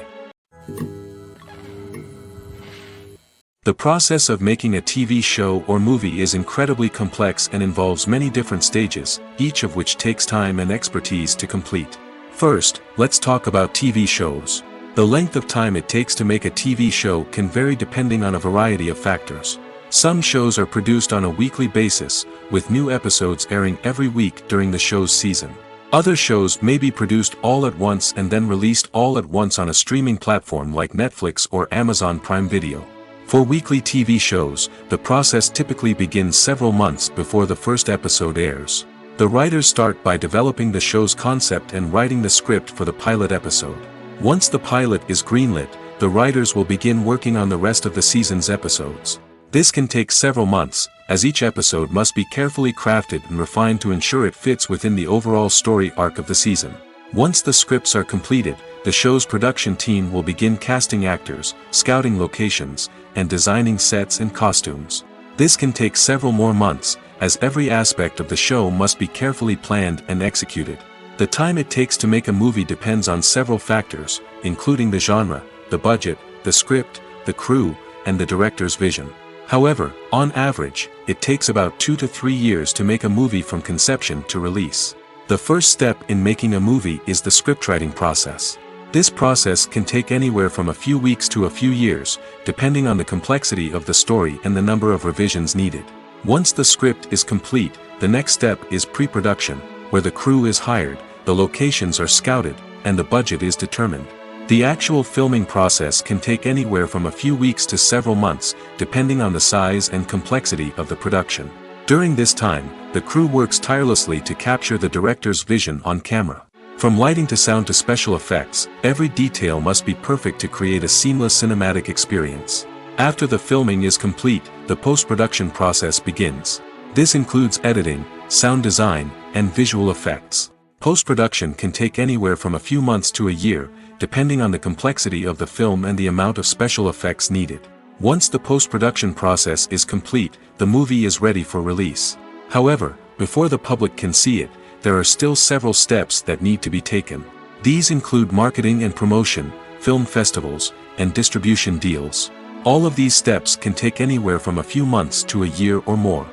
The process of making a TV show or movie is incredibly complex and involves many different stages, each of which takes time and expertise to complete. First, let's talk about TV shows. The length of time it takes to make a TV show can vary depending on a variety of factors. Some shows are produced on a weekly basis, with new episodes airing every week during the show's season. Other shows may be produced all at once and then released all at once on a streaming platform like Netflix or Amazon Prime Video. For weekly TV shows, the process typically begins several months before the first episode airs. The writers start by developing the show's concept and writing the script for the pilot episode. Once the pilot is greenlit, the writers will begin working on the rest of the season's episodes. This can take several months, as each episode must be carefully crafted and refined to ensure it fits within the overall story arc of the season. Once the scripts are completed, the show's production team will begin casting actors, scouting locations, and designing sets and costumes. This can take several more months, as every aspect of the show must be carefully planned and executed. The time it takes to make a movie depends on several factors, including the genre, the budget, the script, the crew, and the director's vision. However, on average, it takes about 2 to 3 years to make a movie from conception to release. The first step in making a movie is the scriptwriting process. This process can take anywhere from a few weeks to a few years, depending on the complexity of the story and the number of revisions needed. Once the script is complete, the next step is pre-production, where the crew is hired, the locations are scouted, and the budget is determined. The actual filming process can take anywhere from a few weeks to several months, depending on the size and complexity of the production. During this time, the crew works tirelessly to capture the director's vision on camera. From lighting to sound to special effects, every detail must be perfect to create a seamless cinematic experience. After the filming is complete, the post-production process begins. This includes editing, sound design, and visual effects. Post-production can take anywhere from a few months to a year, depending on the complexity of the film and the amount of special effects needed. Once the post-production process is complete, the movie is ready for release. However, before the public can see it, there are still several steps that need to be taken. These include marketing and promotion, film festivals, and distribution deals. All of these steps can take anywhere from a few months to a year or more.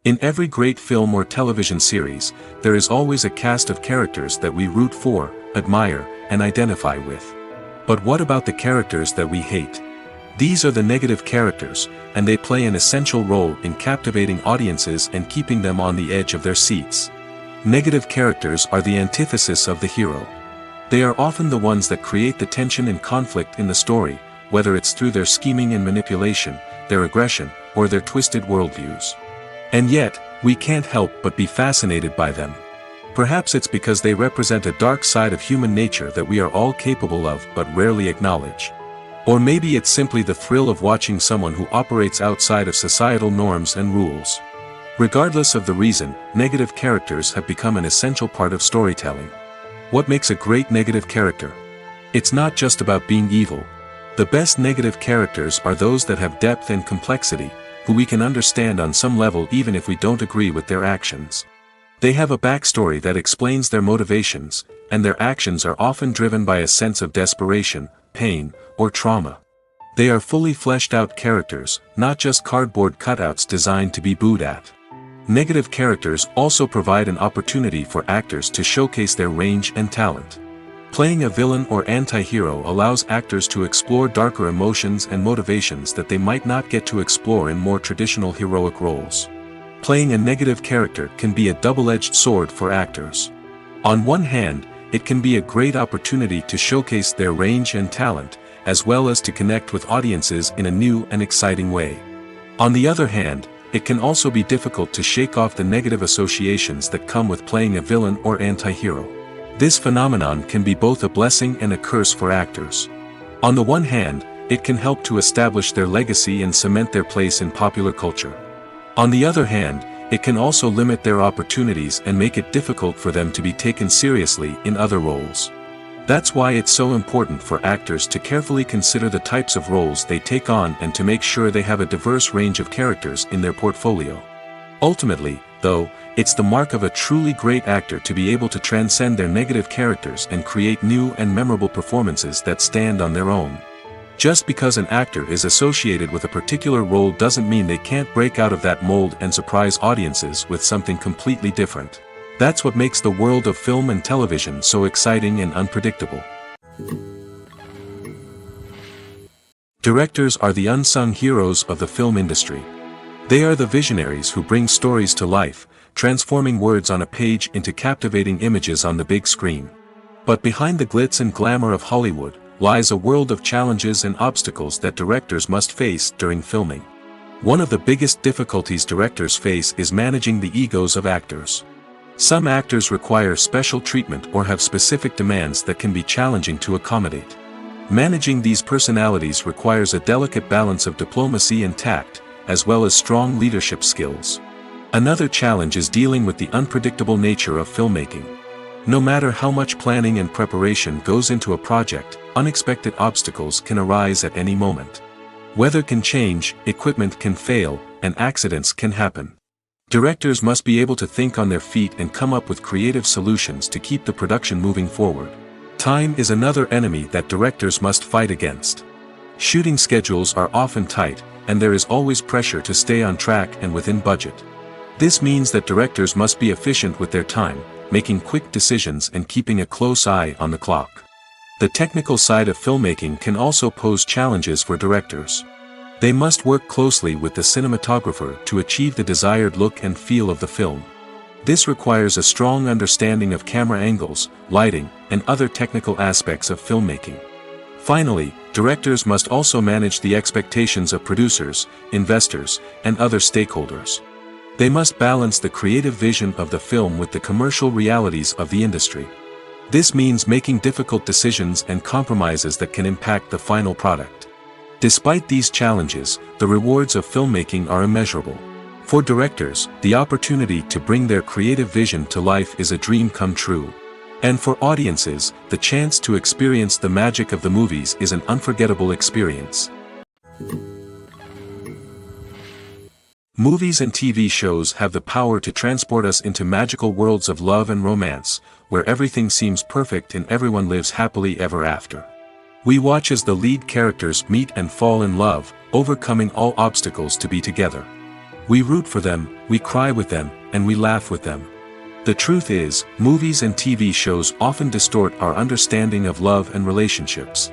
In every great film or television series, there is always a cast of characters that we root for, admire, and identify with. But what about the characters that we hate? These are the negative characters, and they play an essential role in captivating audiences and keeping them on the edge of their seats. Negative characters are the antithesis of the hero. They are often the ones that create the tension and conflict in the story, whether it's through their scheming and manipulation, their aggression, or their twisted worldviews. And yet, we can't help but be fascinated by them. Perhaps it's because they represent a dark side of human nature that we are all capable of but rarely acknowledge. Or maybe it's simply the thrill of watching someone who operates outside of societal norms and rules. Regardless of the reason, negative characters have become an essential part of storytelling. What makes a great negative character? It's not just about being evil. The best negative characters are those that have depth and complexity, who we can understand on some level even if we don't agree with their actions. They have a backstory that explains their motivations, and their actions are often driven by a sense of desperation, pain, or trauma. They are fully fleshed out characters, not just cardboard cutouts designed to be booed at. Negative characters also provide an opportunity for actors to showcase their range and talent. Playing a villain or anti-hero allows actors to explore darker emotions and motivations that they might not get to explore in more traditional heroic roles. Playing a negative character can be a double-edged sword for actors. On one hand, it can be a great opportunity to showcase their range and talent, as well as to connect with audiences in a new and exciting way. On the other hand, it can also be difficult to shake off the negative associations that come with playing a villain or anti-hero. This phenomenon can be both a blessing and a curse for actors. On the one hand, it can help to establish their legacy and cement their place in popular culture. On the other hand, it can also limit their opportunities and make it difficult for them to be taken seriously in other roles. That's why it's so important for actors to carefully consider the types of roles they take on and to make sure they have a diverse range of characters in their portfolio. Ultimately, though, it's the mark of a truly great actor to be able to transcend their negative characters and create new and memorable performances that stand on their own. Just because an actor is associated with a particular role doesn't mean they can't break out of that mold and surprise audiences with something completely different. That's what makes the world of film and television so exciting and unpredictable. Directors are the unsung heroes of the film industry. They are the visionaries who bring stories to life, transforming words on a page into captivating images on the big screen. But behind the glitz and glamour of Hollywood lies a world of challenges and obstacles that directors must face during filming. One of the biggest difficulties directors face is managing the egos of actors. Some actors require special treatment or have specific demands that can be challenging to accommodate. Managing these personalities requires a delicate balance of diplomacy and tact, as well as strong leadership skills. Another challenge is dealing with the unpredictable nature of filmmaking. No matter how much planning and preparation goes into a project, unexpected obstacles can arise at any moment. Weather can change, equipment can fail, and accidents can happen. Directors must be able to think on their feet and come up with creative solutions to keep the production moving forward. Time is another enemy that directors must fight against. Shooting schedules are often tight, and there is always pressure to stay on track and within budget. This means that directors must be efficient with their time, making quick decisions and keeping a close eye on the clock. The technical side of filmmaking can also pose challenges for directors. They must work closely with the cinematographer to achieve the desired look and feel of the film. This requires a strong understanding of camera angles, lighting, and other technical aspects of filmmaking. Finally, directors must also manage the expectations of producers, investors, and other stakeholders. They must balance the creative vision of the film with the commercial realities of the industry. This means making difficult decisions and compromises that can impact the final product. Despite these challenges, the rewards of filmmaking are immeasurable. For directors, the opportunity to bring their creative vision to life is a dream come true. And for audiences, the chance to experience the magic of the movies is an unforgettable experience. Movies and TV shows have the power to transport us into magical worlds of love and romance, where everything seems perfect and everyone lives happily ever after. We watch as the lead characters meet and fall in love, overcoming all obstacles to be together. We root for them, we cry with them, and we laugh with them. The truth is, movies and TV shows often distort our understanding of love and relationships.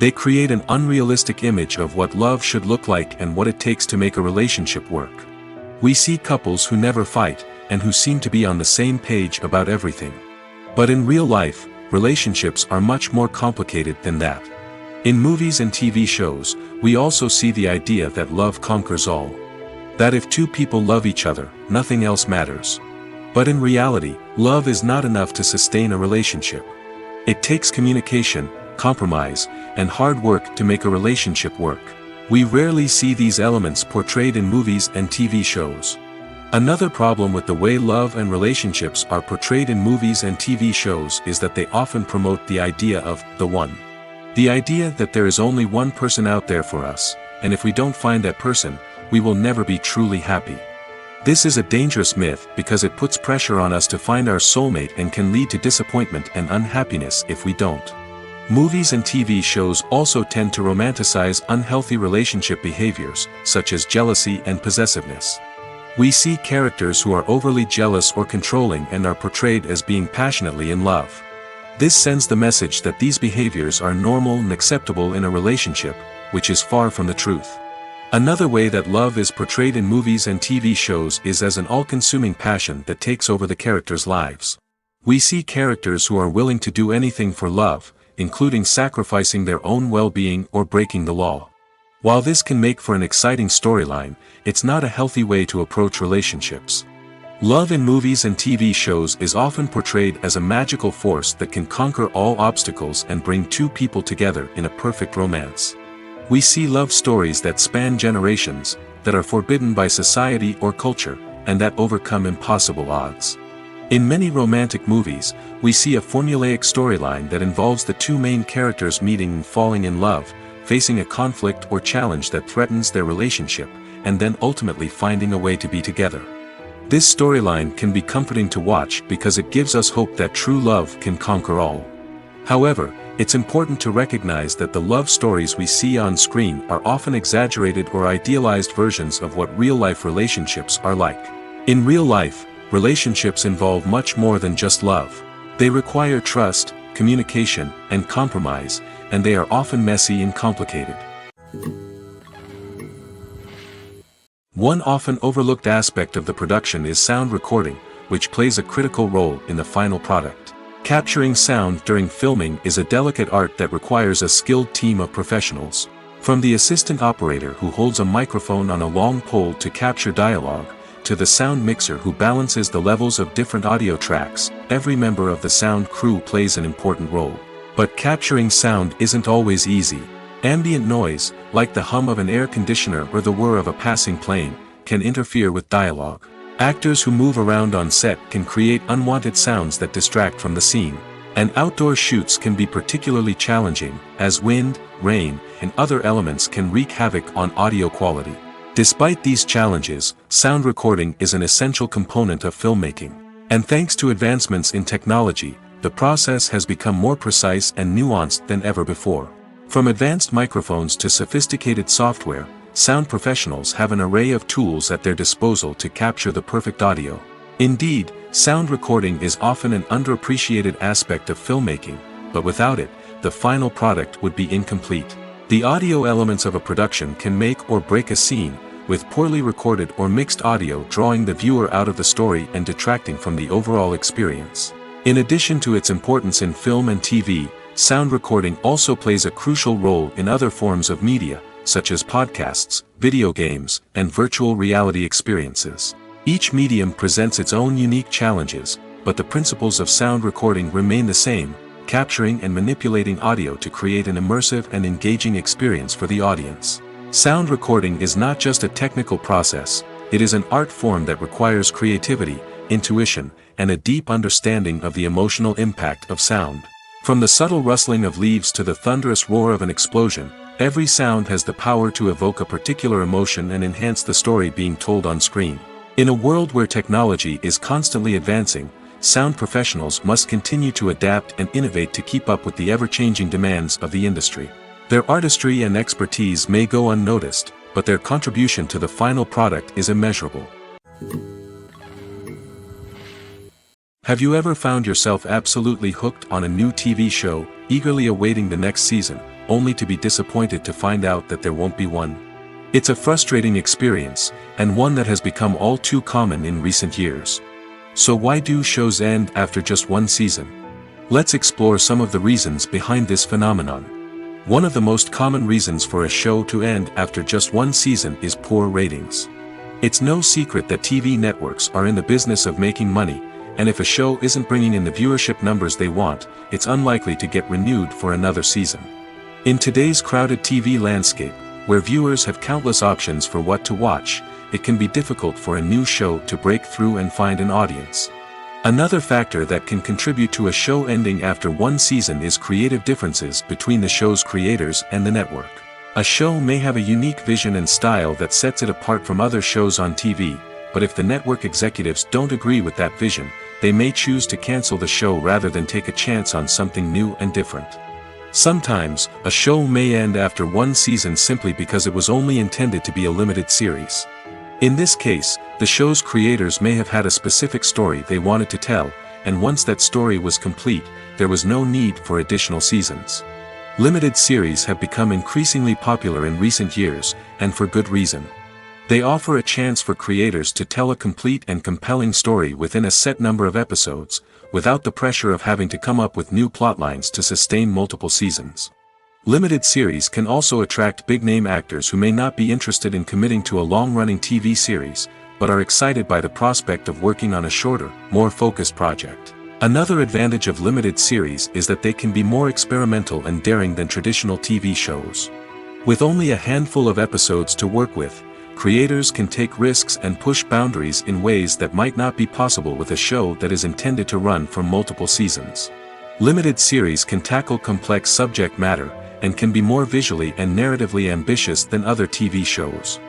They create an unrealistic image of what love should look like and what it takes to make a relationship work. We see couples who never fight, and who seem to be on the same page about everything. But in real life, relationships are much more complicated than that. In movies and TV shows, we also see the idea that love conquers all. That if two people love each other, nothing else matters. But in reality, love is not enough to sustain a relationship. It takes communication, compromise, and hard work to make a relationship work. We rarely see these elements portrayed in movies and TV shows. Another problem with the way love and relationships are portrayed in movies and TV shows is that they often promote the idea of the one. The idea that there is only one person out there for us, and if we don't find that person, we will never be truly happy. This is a dangerous myth because it puts pressure on us to find our soulmate and can lead to disappointment and unhappiness if we don't. Movies and TV shows also tend to romanticize unhealthy relationship behaviors, such as jealousy and possessiveness. We see characters who are overly jealous or controlling and are portrayed as being passionately in love. This sends the message that these behaviors are normal and acceptable in a relationship, which is far from the truth. Another way that love is portrayed in movies and TV shows is as an all-consuming passion that takes over the characters' lives. We see characters who are willing to do anything for love, including sacrificing their own well-being or breaking the law. While this can make for an exciting storyline, it's not a healthy way to approach relationships. Love in movies and TV shows is often portrayed as a magical force that can conquer all obstacles and bring two people together in a perfect romance. We see love stories that span generations, that are forbidden by society or culture, and that overcome impossible odds. In many romantic movies, we see a formulaic storyline that involves the two main characters meeting and falling in love, facing a conflict or challenge that threatens their relationship, and then ultimately finding a way to be together. This storyline can be comforting to watch because it gives us hope that true love can conquer all. However, it's important to recognize that the love stories we see on screen are often exaggerated or idealized versions of what real-life relationships are like. In real life, relationships involve much more than just love. They require trust, communication, and compromise, and they are often messy and complicated. One often overlooked aspect of the production is sound recording, which plays a critical role in the final product. Capturing sound during filming is a delicate art that requires a skilled team of professionals. From the assistant operator who holds a microphone on a long pole to capture dialogue, to the sound mixer who balances the levels of different audio tracks, every member of the sound crew plays an important role. But capturing sound isn't always easy. Ambient noise, like the hum of an air conditioner or the whir of a passing plane, can interfere with dialogue. Actors who move around on set can create unwanted sounds that distract from the scene. And outdoor shoots can be particularly challenging, as wind, rain, and other elements can wreak havoc on audio quality. Despite these challenges, sound recording is an essential component of filmmaking. And thanks to advancements in technology, the process has become more precise and nuanced than ever before. From advanced microphones to sophisticated software, sound professionals have an array of tools at their disposal to capture the perfect audio. Indeed, sound recording is often an underappreciated aspect of filmmaking, but without it, the final product would be incomplete. The audio elements of a production can make or break a scene, with poorly recorded or mixed audio drawing the viewer out of the story and detracting from the overall experience. In addition to its importance in film and TV, sound recording also plays a crucial role in other forms of media, such as podcasts, video games, and virtual reality experiences. Each medium presents its own unique challenges, but the principles of sound recording remain the same, capturing and manipulating audio to create an immersive and engaging experience for the audience. Sound recording is not just a technical process, it is an art form that requires creativity, intuition, and a deep understanding of the emotional impact of sound. From the subtle rustling of leaves to the thunderous roar of an explosion, every sound has the power to evoke a particular emotion and enhance the story being told on screen. In a world where technology is constantly advancing, sound professionals must continue to adapt and innovate to keep up with the ever-changing demands of the industry. Their artistry and expertise may go unnoticed, but their contribution to the final product is immeasurable. Have you ever found yourself absolutely hooked on a new TV show, eagerly awaiting the next season, only to be disappointed to find out that there won't be one? It's a frustrating experience, and one that has become all too common in recent years. So why do shows end after just one season? Let's explore some of the reasons behind this phenomenon. One of the most common reasons for a show to end after just one season is poor ratings. It's no secret that TV networks are in the business of making money, and if a show isn't bringing in the viewership numbers they want, it's unlikely to get renewed for another season. In today's crowded TV landscape, where viewers have countless options for what to watch, it can be difficult for a new show to break through and find an audience. Another factor that can contribute to a show ending after one season is creative differences between the show's creators and the network. A show may have a unique vision and style that sets it apart from other shows on TV, but if the network executives don't agree with that vision, they may choose to cancel the show rather than take a chance on something new and different. Sometimes, a show may end after one season simply because it was only intended to be a limited series. In this case, the show's creators may have had a specific story they wanted to tell, and once that story was complete, there was no need for additional seasons. Limited series have become increasingly popular in recent years, and for good reason. They offer a chance for creators to tell a complete and compelling story within a set number of episodes, without the pressure of having to come up with new plotlines to sustain multiple seasons. Limited series can also attract big-name actors who may not be interested in committing to a long-running TV series, but are excited by the prospect of working on a shorter, more focused project. Another advantage of limited series is that they can be more experimental and daring than traditional TV shows. With only a handful of episodes to work with, creators can take risks and push boundaries in ways that might not be possible with a show that is intended to run for multiple seasons. Limited series can tackle complex subject matter, and can be more visually and narratively ambitious than other TV shows.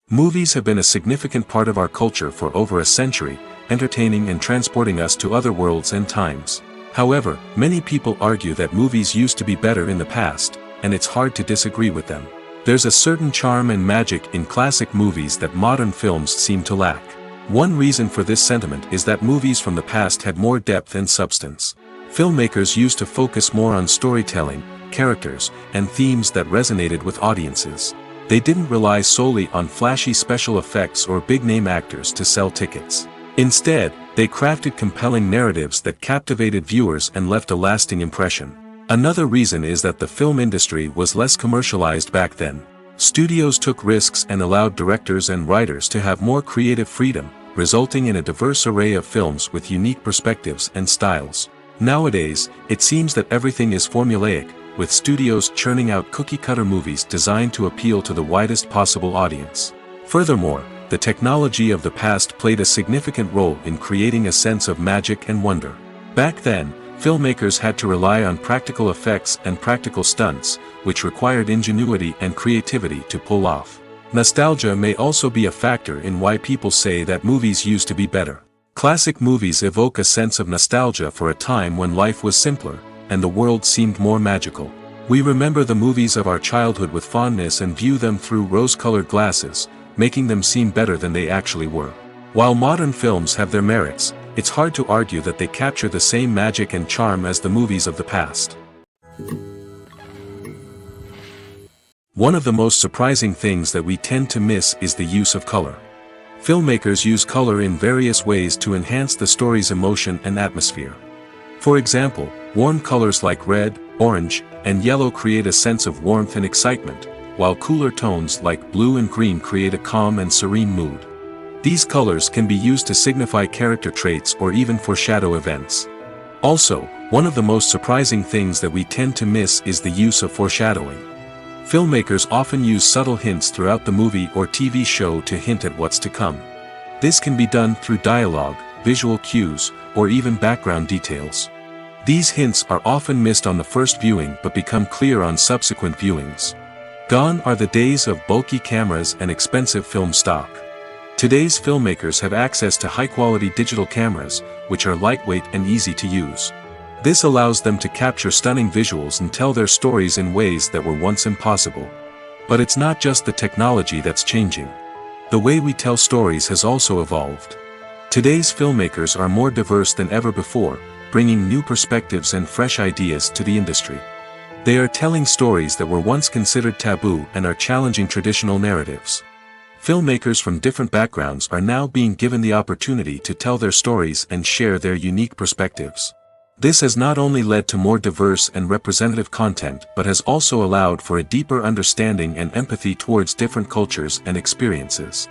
Movies have been a significant part of our culture for over a century, entertaining and transporting us to other worlds and times. However, many people argue that movies used to be better in the past, and it's hard to disagree with them. There's a certain charm and magic in classic movies that modern films seem to lack. One reason for this sentiment is that movies from the past had more depth and substance. Filmmakers used to focus more on storytelling, characters, and themes that resonated with audiences. They didn't rely solely on flashy special effects or big-name actors to sell tickets. Instead, they crafted compelling narratives that captivated viewers and left a lasting impression. Another reason is that the film industry was less commercialized back then. Studios took risks and allowed directors and writers to have more creative freedom, resulting in a diverse array of films with unique perspectives and styles. Nowadays, it seems that everything is formulaic, with studios churning out cookie-cutter movies designed to appeal to the widest possible audience. Furthermore, the technology of the past played a significant role in creating a sense of magic and wonder. Back then, filmmakers had to rely on practical effects and practical stunts, which required ingenuity and creativity to pull off. Nostalgia may also be a factor in why people say that movies used to be better. Classic movies evoke a sense of nostalgia for a time when life was simpler, and the world seemed more magical. We remember the movies of our childhood with fondness and view them through rose-colored glasses, making them seem better than they actually were. While modern films have their merits, it's hard to argue that they capture the same magic and charm as the movies of the past. One of the most surprising things that we tend to miss is the use of color. Filmmakers use color in various ways to enhance the story's emotion and atmosphere. For example, warm colors like red, orange, and yellow create a sense of warmth and excitement, while cooler tones like blue and green create a calm and serene mood. These colors can be used to signify character traits or even foreshadow events. Also, one of the most surprising things that we tend to miss is the use of foreshadowing. Filmmakers often use subtle hints throughout the movie or TV show to hint at what's to come. This can be done through dialogue, visual cues, or even background details. These hints are often missed on the first viewing but become clear on subsequent viewings. Gone are the days of bulky cameras and expensive film stock. Today's filmmakers have access to high-quality digital cameras, which are lightweight and easy to use. This allows them to capture stunning visuals and tell their stories in ways that were once impossible. But it's not just the technology that's changing. The way we tell stories has also evolved. Today's filmmakers are more diverse than ever before, bringing new perspectives and fresh ideas to the industry. They are telling stories that were once considered taboo and are challenging traditional narratives. Filmmakers from different backgrounds are now being given the opportunity to tell their stories and share their unique perspectives. This has not only led to more diverse and representative content but has also allowed for a deeper understanding and empathy towards different cultures and experiences.